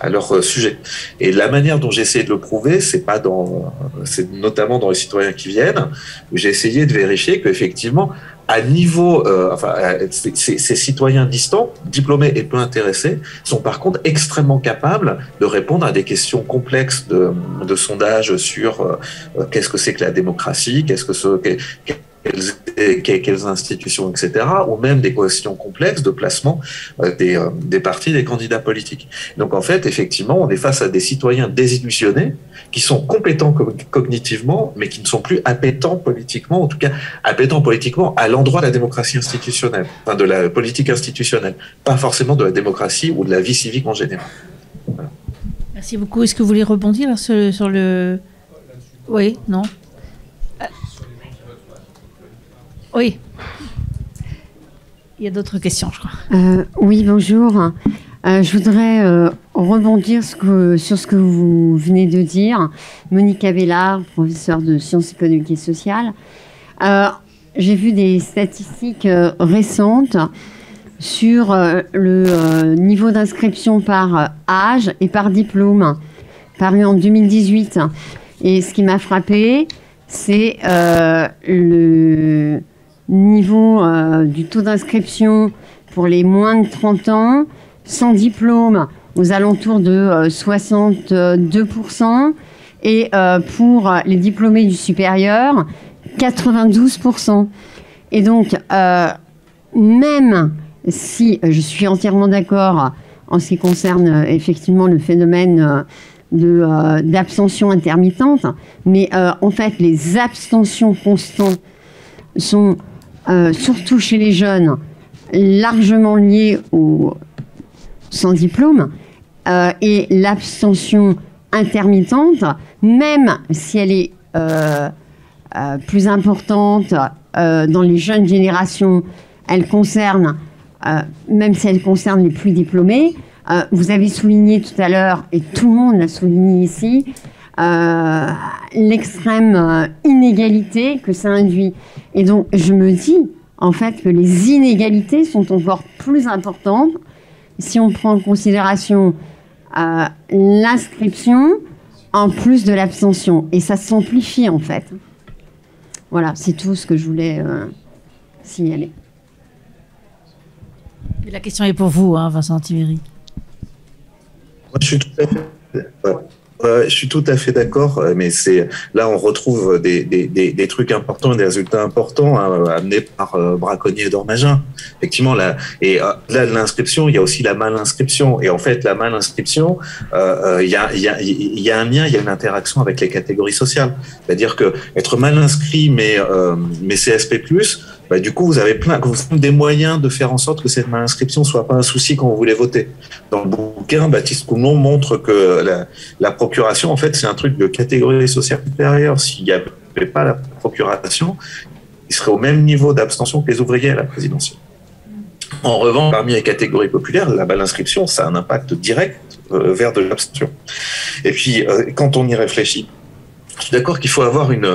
leur sujet. Et la manière dont j'ai essayé de le prouver, c'est notamment dans les citoyens qui viennent, où j'ai essayé de vérifier qu'effectivement, à niveau, ces citoyens distants, diplômés et peu intéressés, sont par contre extrêmement capables de répondre à des questions complexes de sondage sur qu'est-ce que c'est que la démocratie, quelles institutions, etc., ou même des questions complexes de placement des partis, des candidats politiques. Donc en fait, effectivement, on est face à des citoyens désillusionnés qui sont compétents cognitivement, mais qui ne sont plus appétents politiquement, en tout cas appétents politiquement à l'endroit de la démocratie institutionnelle, enfin de la politique institutionnelle, pas forcément de la démocratie ou de la vie civique en général. Voilà. Merci beaucoup. Est-ce que vous voulez rebondir sur le... Oui, non. Oui. Il y a d'autres questions, je crois. Oui, bonjour. Je voudrais rebondir sur ce que vous venez de dire. Monique Abélard, professeure de sciences économiques et sociales. J'ai vu des statistiques récentes sur le niveau d'inscription par âge et par diplôme, paru en 2018. Et ce qui m'a frappé, c'est le niveau du taux d'inscription pour les moins de 30 ans, sans diplôme, aux alentours de 62%, et pour les diplômés du supérieur, 92%. Et donc, même si je suis entièrement d'accord en ce qui concerne effectivement le phénomène d'abstention intermittente, mais en fait, les abstentions constantes sont, surtout chez les jeunes, largement liées au sans diplôme, et l'abstention intermittente, même si elle est plus importante dans les jeunes générations, elle concerne, même si elle concerne les plus diplômés, vous avez souligné tout à l'heure, et tout le monde l'a souligné ici, l'extrême inégalité que ça induit. Et donc, je me dis, en fait, que les inégalités sont encore plus importantes si on prend en considération l'inscription en plus de l'abstention. Et ça s'amplifie, en fait. Voilà, c'est tout ce que je voulais signaler. Et la question est pour vous, hein, Vincent Tibéri. Moi, je suis tout à fait d'accord, mais là on retrouve des trucs importants, des résultats importants amenés par Braconnier et Dormagin. Effectivement, là l'inscription, il y a aussi la mal-inscription, et en fait la mal-inscription, il y a un lien, il y a une interaction avec les catégories sociales. C'est-à-dire que être mal inscrit mais CSP+, du coup, vous avez des moyens de faire en sorte que cette mal-inscription soit pas un souci quand vous voulez voter. Dans le bouquin, Baptiste Coulon montre que la procuration, en fait, c'est un truc de catégorie sociale supérieure. S'il n'y avait pas la procuration, il serait au même niveau d'abstention que les ouvriers à la présidentielle. En revanche, parmi les catégories populaires, la mal-inscription, ça a un impact direct vers de l'abstention. Et puis, quand on y réfléchit, je suis d'accord qu'il faut avoir une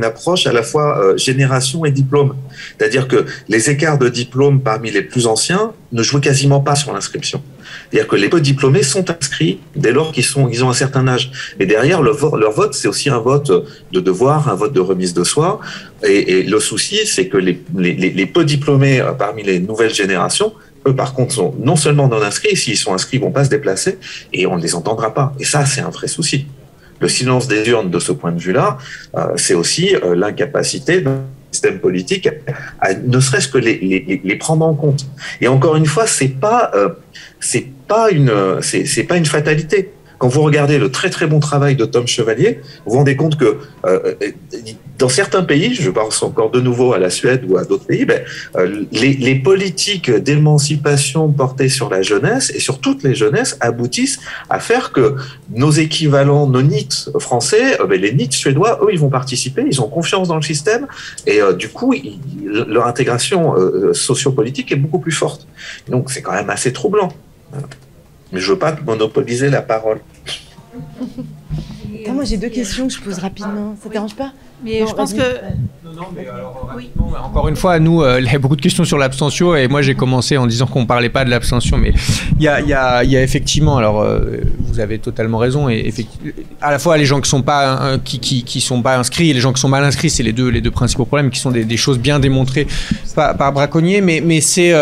approche à la fois génération et diplôme. C'est-à-dire que les écarts de diplôme parmi les plus anciens ne jouent quasiment pas sur l'inscription. C'est-à-dire que les peu diplômés sont inscrits dès lors qu'ils ont un certain âge. Et derrière, leur vote, c'est aussi un vote de devoir, un vote de remise de soi. Et le souci, c'est que les peu diplômés parmi les nouvelles générations, eux, par contre, sont non seulement non inscrits, et s'ils sont inscrits, ils ne vont pas se déplacer, et on ne les entendra pas. Et ça, c'est un vrai souci. Le silence des urnes, de ce point de vue-là, c'est aussi l'incapacité d'un système politique à ne serait-ce que les prendre en compte. Et encore une fois, c'est pas une fatalité. Quand vous regardez le très très bon travail de Tom Chevalier, vous vous rendez compte que dans certains pays, je pense encore de nouveau à la Suède ou à d'autres pays, les politiques d'émancipation portées sur la jeunesse et sur toutes les jeunesses aboutissent à faire que nos équivalents, nos NEET français, les NEET suédois, eux, ils vont participer, ils ont confiance dans le système et du coup, leur intégration sociopolitique est beaucoup plus forte. Donc c'est quand même assez troublant. Mais je ne veux pas monopoliser la parole. Attends, moi j'ai deux questions que je pose rapidement. Ça ne dérange pas? Mais non, je pense que... Non, mais alors, oui. Encore une fois, nous, il y a beaucoup de questions sur l'abstention, et moi j'ai commencé en disant qu'on ne parlait pas de l'abstention, mais il y a effectivement, alors vous avez totalement raison, et à la fois les gens qui sont pas inscrits et les gens qui sont mal inscrits, c'est les deux principaux problèmes qui sont des choses bien démontrées par Braconnier, mais c'est...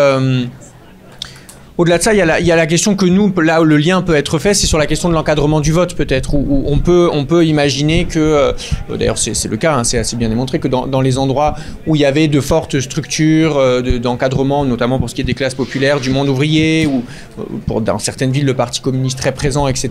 Au-delà de ça, il y a la question que nous, là où le lien peut être fait, c'est sur la question de l'encadrement du vote peut-être, où on peut imaginer que, d'ailleurs c'est le cas, hein, c'est assez bien démontré, que dans les endroits où il y avait de fortes structures d'encadrement, notamment pour ce qui est des classes populaires, du monde ouvrier, ou dans certaines villes le Parti communiste très présent, etc.,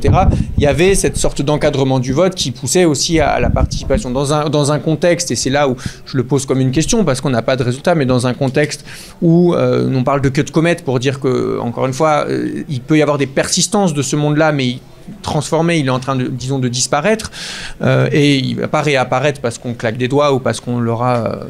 il y avait cette sorte d'encadrement du vote qui poussait aussi à la participation. Dans un contexte, et c'est là où je le pose comme une question, parce qu'on n'a pas de résultat, mais dans un contexte où on parle de queue de comète pour dire que, encore une fois, il peut y avoir des persistances de ce monde-là, mais transformé, il est en train de disparaître, et il ne va pas réapparaître parce qu'on claque des doigts ou parce qu'on l'aura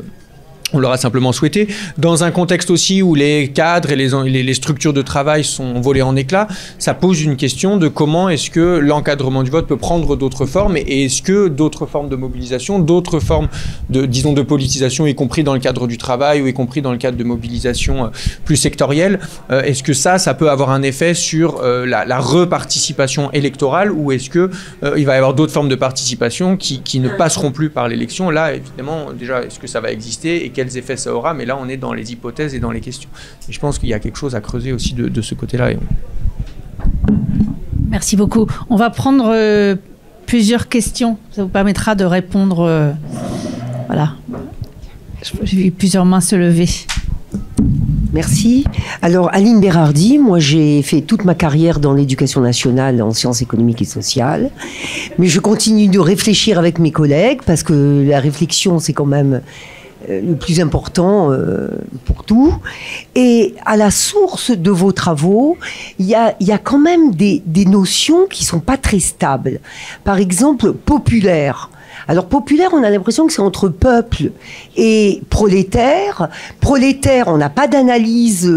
On l'aura simplement souhaité. Dans un contexte aussi où les cadres et les structures de travail sont volées en éclats, ça pose une question de comment est-ce que l'encadrement du vote peut prendre d'autres formes et est-ce que d'autres formes de mobilisation, d'autres formes disons, de politisation, y compris dans le cadre du travail ou y compris dans le cadre de mobilisation plus sectorielle, est-ce que ça peut avoir un effet sur la reparticipation électorale ou est-ce que il va y avoir d'autres formes de participation qui ne passeront plus par l'élection? Là, évidemment, déjà, est-ce que ça va exister et quels effets ça aura? Mais là, on est dans les hypothèses et dans les questions. Et je pense qu'il y a quelque chose à creuser aussi de ce côté-là. Merci beaucoup. On va prendre plusieurs questions. Ça vous permettra de répondre. Voilà. J'ai vu plusieurs mains se lever. Merci. Alors, Aline Bérardi, moi j'ai fait toute ma carrière dans l'éducation nationale en sciences économiques et sociales, mais je continue de réfléchir avec mes collègues parce que la réflexion c'est quand même le plus important pour tout. Et à la source de vos travaux, il y a quand même des notions qui sont pas très stables. Par exemple, populaire. Alors populaire, on a l'impression que c'est entre peuple et prolétaire. Prolétaire, on n'a pas d'analyse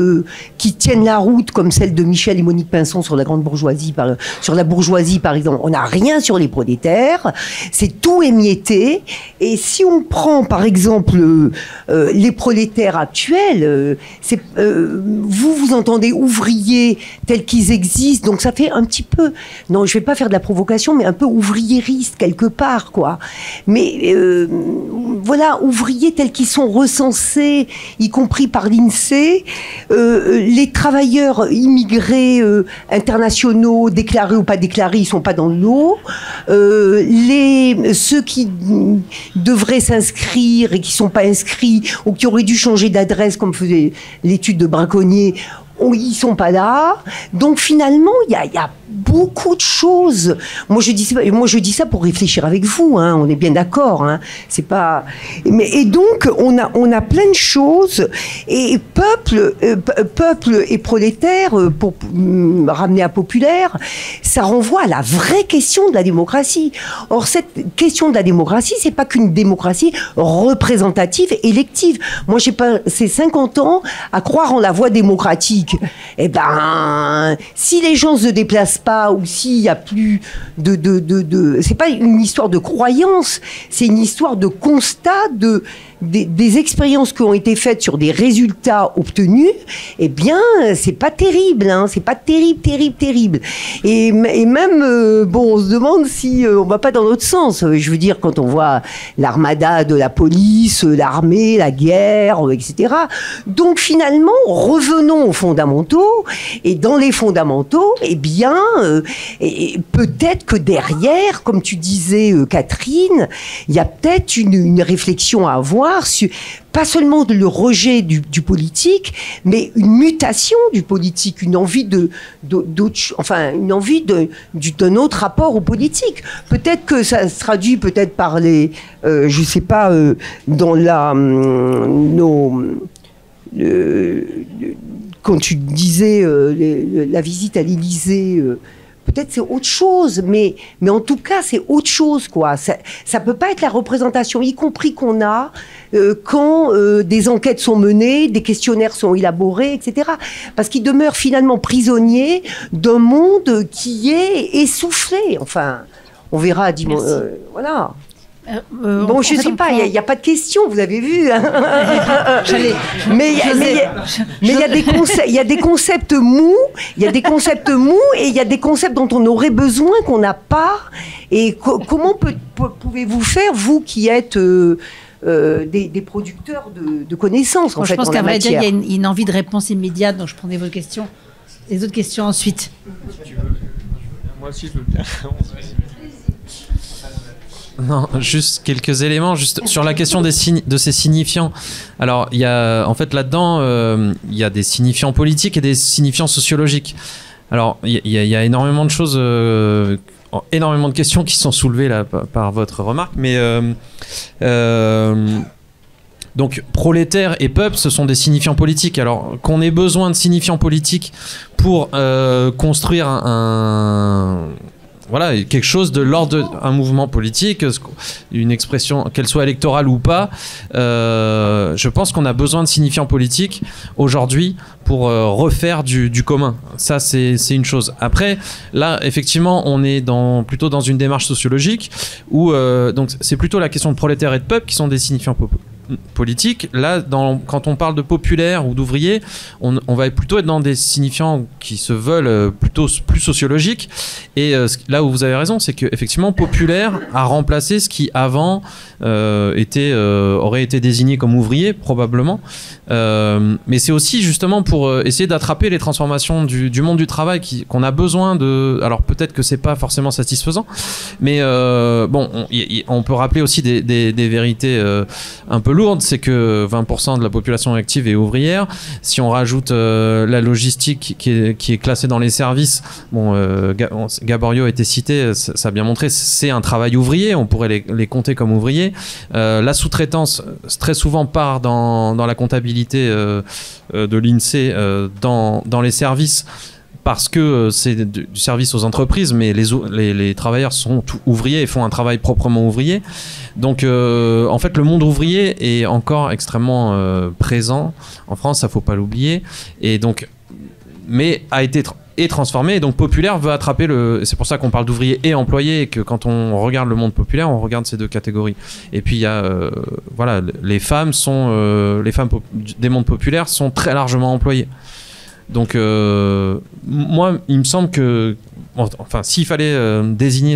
qui tienne la route comme celle de Michel et Monique Pinson sur la grande bourgeoisie, sur la bourgeoisie par exemple. On n'a rien sur les prolétaires. C'est tout émietté. Et si on prend par exemple les prolétaires actuels, vous entendez ouvriers tels qu'ils existent. Donc ça fait un petit peu, non, je vais pas faire de la provocation, mais un peu ouvriériste quelque part, quoi. Mais voilà, ouvriers tels qu'ils sont recensés, y compris par l'INSEE, les travailleurs immigrés internationaux, déclarés ou pas déclarés, ils sont pas dans le lot. Ceux qui devraient s'inscrire et qui sont pas inscrits ou qui auraient dû changer d'adresse, comme faisait l'étude de Braconnier, ils sont pas là. Donc finalement, il y a beaucoup de choses. Moi je dis ça pour réfléchir avec vous, hein, on est bien d'accord, hein, c'est pas. Et donc on a plein de choses. Et peuple et prolétaire, pour ramener à populaire, ça renvoie à la vraie question de la démocratie. Or cette question de la démocratie, c'est pas qu'une démocratie représentative, élective. Moi j'ai passé 50 ans à croire en la voie démocratique. Eh ben, si les gens se déplacent pas ou s'il y a plus c'est pas une histoire de croyance, c'est une histoire de constat des expériences qui ont été faites sur des résultats obtenus. Eh bien, c'est pas terrible, hein, c'est pas terrible. Et même, on se demande si on va pas dans l'autre sens. Je veux dire, quand on voit l'armada de la police, l'armée, la guerre, etc. Donc finalement, revenons aux fondamentaux. Et dans les fondamentaux, eh bien, peut-être que derrière, comme tu disais, Catherine, il y a peut-être une réflexion à avoir sur, pas seulement le rejet du politique, mais une mutation du politique, une envie une envie d'un autre rapport au politique. Peut-être que ça se traduit peut-être par les, je sais pas, dans quand tu disais la visite à l'Élysée. Peut-être c'est autre chose, mais en tout cas, c'est autre chose, quoi. Ça peut pas être la représentation, y compris qu'on a quand des enquêtes sont menées, des questionnaires sont élaborés, etc. Parce qu'ils demeurent finalement prisonniers d'un monde qui est essoufflé. Enfin, on verra dimanche. Voilà. Bon, je ne sais pas, il n'y a pas de question, vous avez vu. Hein. Mais il y a des concepts mous, et il y a des concepts dont on aurait besoin qu'on n'a pas. Et comment pouvez-vous faire, vous qui êtes des producteurs de connaissances, je pense qu'à vrai dire, il y a une envie de réponse immédiate, donc je prendrai vos questions. Les autres questions ensuite. Si tu veux. Moi aussi, je veux bien. Non, juste quelques éléments juste sur la question de ces signifiants. Alors, il y a en fait là-dedans, il y a des signifiants politiques et des signifiants sociologiques. Alors, il y a énormément de choses, énormément de questions qui sont soulevées là par votre remarque, mais donc prolétaire et peuple, ce sont des signifiants politiques. Alors qu'on ait besoin de signifiants politiques pour construire voilà, quelque chose de l'ordre d'un mouvement politique, une expression, qu'elle soit électorale ou pas. Je pense qu'on a besoin de signifiants politiques aujourd'hui pour refaire du commun. Ça, c'est une chose. Après, là, effectivement, on est plutôt dans une démarche sociologique où donc c'est plutôt la question de prolétaire et de peuple qui sont des signifiants politique. Là, quand on parle de populaire ou d'ouvrier, on va plutôt être dans des signifiants qui se veulent plutôt plus sociologiques. Et là où vous avez raison, c'est qu'effectivement, populaire a remplacé ce qui avant aurait été désigné comme ouvrier, probablement. Mais c'est aussi justement pour essayer d'attraper les transformations du monde du travail qu'on a besoin de... Alors peut-être que c'est pas forcément satisfaisant, mais bon, on peut rappeler aussi des vérités un peu lourde, c'est que 20% de la population active est ouvrière. Si on rajoute la logistique qui est classée dans les services, bon, Gaborio a été cité, ça a bien montré, c'est un travail ouvrier, on pourrait les compter comme ouvriers. La sous-traitance, très souvent, part dans la comptabilité de l'INSEE dans les services, parce que c'est du service aux entreprises, mais les travailleurs sont ouvriers et font un travail proprement ouvrier. Donc, en fait, le monde ouvrier est encore extrêmement présent en France, ça faut pas l'oublier. Et donc, mais a été transformé. Et donc, populaire veut attraper c'est pour ça qu'on parle d'ouvriers et employés, et que quand on regarde le monde populaire, on regarde ces deux catégories. Et puis, il y a, voilà, les femmes des mondes populaires sont très largement employées. Donc, moi, il me semble que, enfin, s'il fallait désigner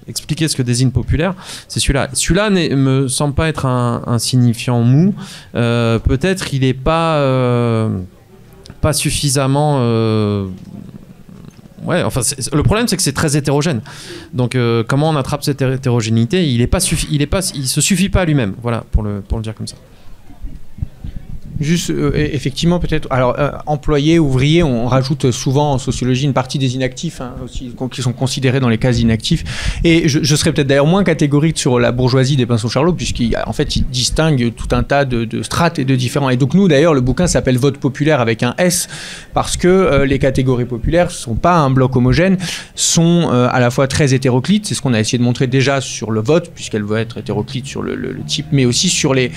expliquer ce que désigne populaire, c'est celui-là. Celui-là me semble pas être un signifiant mou. Peut-être il est pas suffisamment. Ouais, enfin, le problème, c'est que c'est très hétérogène. Donc, comment on attrape cette hétérogénéité ? Il se suffit pas à lui-même. Voilà, pour le dire comme ça. Juste, effectivement, peut-être. Alors, employés, ouvriers, on rajoute souvent en sociologie une partie des inactifs, hein, aussi, qui sont considérés dans les cas inactifs. Et je serais peut-être d'ailleurs moins catégorique sur la bourgeoisie des pinceaux Charlot, puisqu'en fait, il distingue tout un tas de strates et de différents. Et donc, nous, d'ailleurs, le bouquin s'appelle Vote populaire avec un S, parce que les catégories populaires ne sont pas un bloc homogène, sont à la fois très hétéroclites. C'est ce qu'on a essayé de montrer déjà sur le vote, puisqu'elle veut être hétéroclite sur le type, mais aussi sur les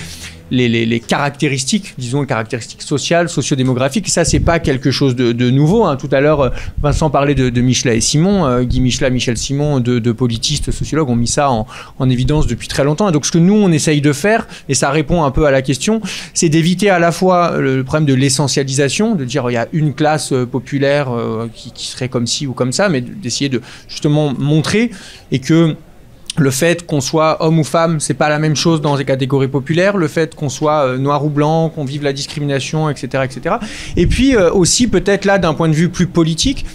caractéristiques, disons les caractéristiques sociales, sociodémographiques. Ça, c'est pas quelque chose de nouveau, hein. Tout à l'heure, Vincent parlait de Michelat et Simon, Guy Michelat, Michel Simon, de politistes, sociologues, ont mis ça en évidence depuis très longtemps. Et donc, ce que nous, on essaye de faire, et ça répond un peu à la question, c'est d'éviter à la fois le problème de l'essentialisation, de dire il y a une classe populaire qui serait comme ci ou comme ça, mais d'essayer de justement montrer, et que le fait qu'on soit homme ou femme, c'est pas la même chose dans les catégories populaires. Le fait qu'on soit noir ou blanc, qu'on vive la discrimination, etc., etc. Et puis aussi peut-être là, d'un point de vue plus politique,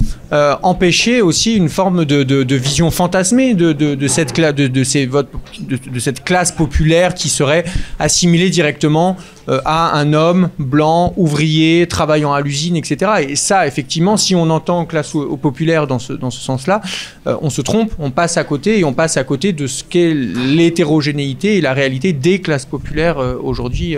empêcher aussi une forme de vision fantasmée de cette classe populaire qui serait assimilée directement à un homme blanc, ouvrier, travaillant à l'usine, etc. Et ça, effectivement, si on entend classe populaire dans ce sens-là, on se trompe, on passe à côté, et on passe à côté de ce qu'est l'hétérogénéité et la réalité des classes populaires aujourd'hui.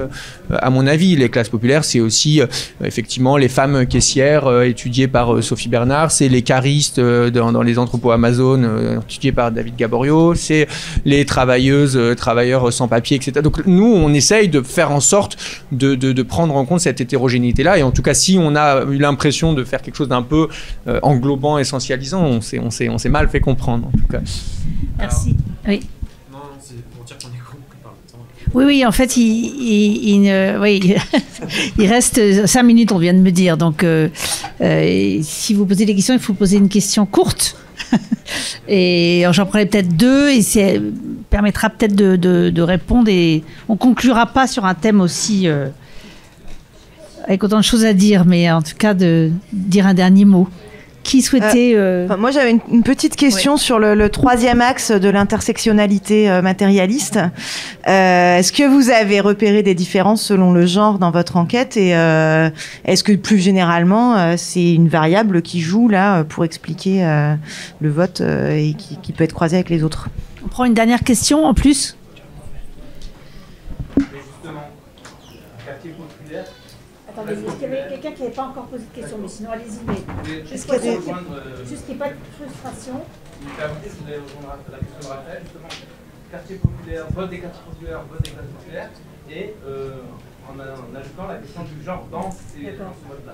À mon avis, les classes populaires, c'est aussi effectivement les femmes caissières étudiées par Sophie Bernard, c'est les caristes dans les entrepôts Amazon étudiés par David Gaborio, c'est les travailleurs sans papier, etc. Donc nous, on essaye de faire en sorte de prendre en compte cette hétérogénéité-là, et en tout cas, si on a eu l'impression de faire quelque chose d'un peu englobant, essentialisant, on s'est mal fait comprendre, en tout cas. Merci. Oui. Non, c'est pour dire qu'on est compris par le temps. Oui, en fait, il reste 5 minutes, on vient de me dire. Donc, si vous posez des questions, il faut poser une question courte. Et j'en prendrai peut-être 2, et ça permettra peut-être de répondre. Et on ne conclura pas sur un thème aussi avec autant de choses à dire, mais en tout cas de dire un dernier mot. Qui souhaitait... Moi, j'avais une petite question sur le troisième axe de l'intersectionnalité matérialiste. Est-ce que vous avez repéré des différences selon le genre dans votre enquête, et est-ce que plus généralement, c'est une variable qui joue là pour expliquer le vote et qui peut être croisée avec les autres? On prend une dernière question en plus. Justement, quartier populaire, Attendez, est-ce qu'il y avait quelqu'un qui n'avait pas encore posé de question? Mais sinon, allez-y. Mais juste qu'il n'y ait pas de frustration. Vous allez rejoindre la question de Raphaël, justement. Quartier populaire, vote des quartiers populaires, vote des classes populaires, et en ajoutant la question du genre dans ce vote-là.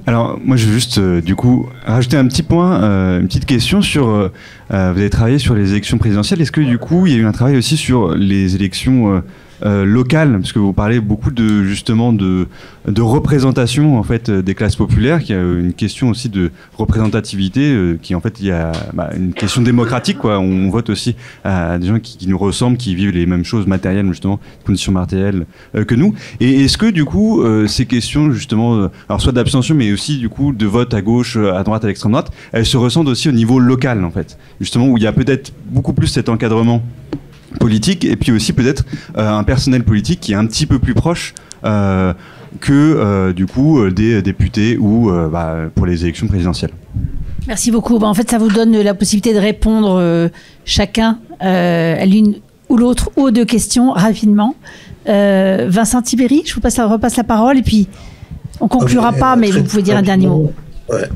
Alors, moi, je veux juste, du coup, rajouter un petit point, une petite question sur... vous avez travaillé sur les élections présidentielles. Est-ce que, du coup, il y a eu un travail aussi sur les élections locales, parce que vous parlez beaucoup de justement de représentation en fait des classes populaires, qui a une question aussi de représentativité, qui en fait il y a une question démocratique quoi. On vote aussi à des gens qui nous ressemblent, qui vivent les mêmes choses matérielles justement, conditions matérielles que nous. Et est-ce que du coup ces questions justement, alors soit d'abstention mais aussi du coup de vote à gauche, à droite, à l'extrême droite, elles se ressentent aussi au niveau local en fait, justement où il y a peut-être beaucoup plus cet encadrement politique et puis aussi peut-être un personnel politique qui est un petit peu plus proche que du coup des députés ou pour les élections présidentielles. Merci beaucoup. En fait, ça vous donne la possibilité de répondre chacun à l'une ou l'autre ou aux deux questions rapidement. Vincent Tibéri, je vous repasse la parole et puis on conclura pas, mais vous pouvez dire un dernier mot. Ouais.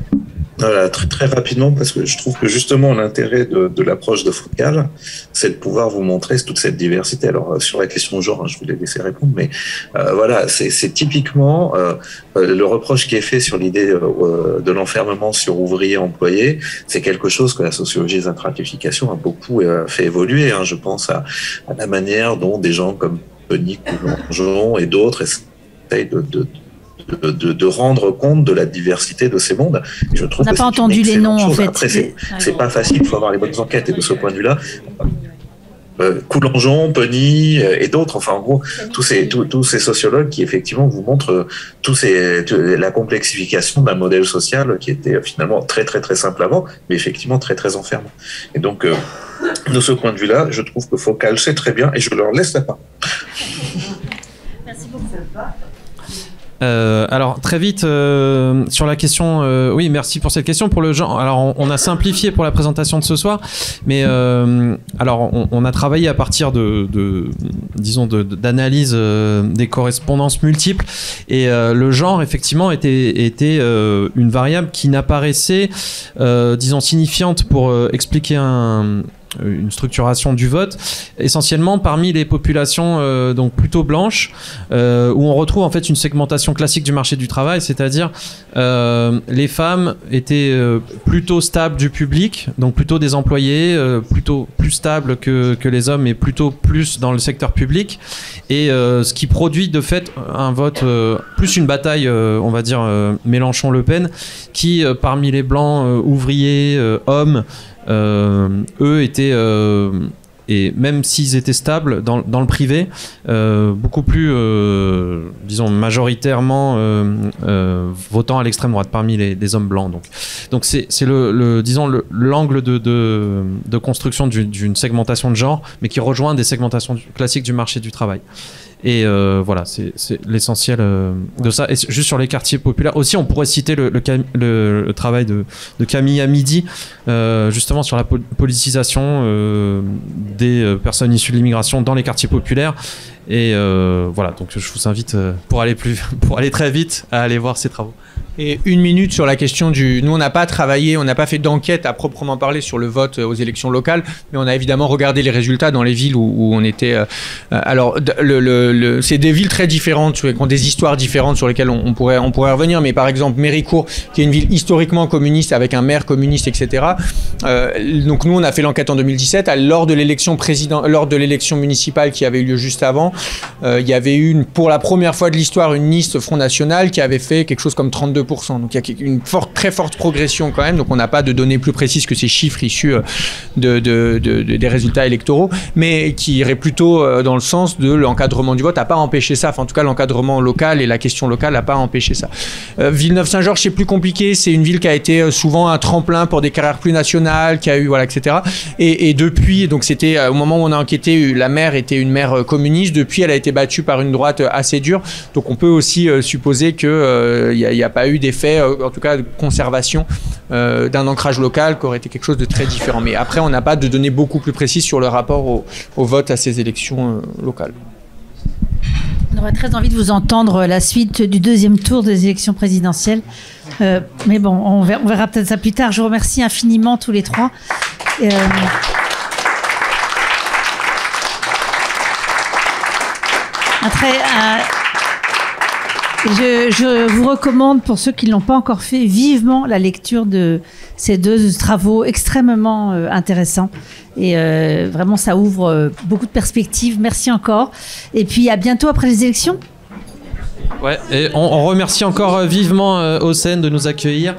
Voilà, très, très rapidement, parce que je trouve que justement l'intérêt de l'approche de Focal, c'est de pouvoir vous montrer toute cette diversité. Alors sur la question de genre, je vais les laisser répondre, mais voilà, c'est typiquement le reproche qui est fait sur l'idée de l'enfermement sur ouvrier-employé, c'est quelque chose que la sociologie des stratifications a beaucoup fait évoluer. Hein. Je pense à la manière dont des gens comme Penny, Coulongeon et d'autres essayent de rendre compte de la diversité de ces mondes. Et je trouve on n'a pas entendu les noms en fait. Après, c'est pas facile, il faut avoir les bonnes enquêtes. Et de ce point de vue-là, Coulongeon, Penny et d'autres, enfin en gros, tous ces sociologues qui effectivement vous montrent la complexification d'un modèle social qui était finalement très très très simple avant, mais effectivement très très enfermant. Et donc, de ce point de vue-là, je trouve que Focal sait très bien, et je leur laisse la parole. Merci beaucoup. Alors très vite sur la question, oui merci pour cette question pour le genre. Alors on a simplifié pour la présentation de ce soir, mais alors on a travaillé à partir d'analyse des correspondances multiples et le genre effectivement était une variable qui n'apparaissait disons signifiante pour expliquer une structuration du vote, essentiellement parmi les populations donc plutôt blanches, où on retrouve en fait une segmentation classique du marché du travail, c'est-à-dire les femmes étaient plutôt stables du public, donc plutôt des employés, plutôt plus stables que les hommes, et plutôt plus dans le secteur public, et ce qui produit de fait un vote plus une bataille, on va dire Mélenchon-Le Pen, qui parmi les blancs ouvriers, hommes, eux étaient et même s'ils étaient stables dans le privé, beaucoup plus disons majoritairement votant à l'extrême droite parmi les hommes blancs. Donc c'est disons l'angle de construction d'une segmentation de genre, mais qui rejoint des segmentations classiques du marché du travail. Et voilà, c'est l'essentiel de ça. Et juste sur les quartiers populaires, aussi on pourrait citer le travail de Camille Amidi, justement sur la politisation des personnes issues de l'immigration dans les quartiers populaires. Et voilà, donc je vous invite pour aller très vite à aller voir ces travaux. Et une minute sur la question nous on n'a pas travaillé, on n'a pas fait d'enquête à proprement parler sur le vote aux élections locales, mais on a évidemment regardé les résultats dans les villes où on était. Alors c'est des villes très différentes, qui ont des histoires différentes sur lesquelles on pourrait revenir, mais par exemple Méricourt, qui est une ville historiquement communiste avec un maire communiste, etc. Donc nous on a fait l'enquête en 2017, lors de l'élection municipale qui avait eu lieu juste avant, il y avait eu pour la première fois de l'histoire une liste Front National qui avait fait quelque chose comme 32%. Donc il y a une très forte progression quand même. Donc on n'a pas de données plus précises que ces chiffres issus des résultats électoraux, mais qui iraient plutôt dans le sens de l'encadrement du vote n'a pas empêché ça. Enfin en tout cas l'encadrement local et la question locale n'a pas empêché ça. Villeneuve-Saint-Georges c'est plus compliqué. C'est une ville qui a été souvent un tremplin pour des carrières plus nationales, qui a eu etc. Et depuis, donc c'était au moment où on a enquêté, la maire était une maire communiste. Depuis elle a été battue par une droite assez dure. Donc on peut aussi supposer que il n'y a pas eu d'effet, en tout cas de conservation d'un ancrage local qui aurait été quelque chose de très différent. Mais après, on n'a pas de données beaucoup plus précises sur le rapport au vote à ces élections locales. On aurait très envie de vous entendre la suite du deuxième tour des élections présidentielles. Mais bon, on verra peut-être ça plus tard. Je vous remercie infiniment tous les trois. Je vous recommande, pour ceux qui ne l'ont pas encore fait, vivement la lecture de ces deux travaux extrêmement intéressants. Et vraiment, ça ouvre beaucoup de perspectives. Merci encore. Et puis, à bientôt après les élections. Ouais, et on remercie encore vivement Hossein de nous accueillir.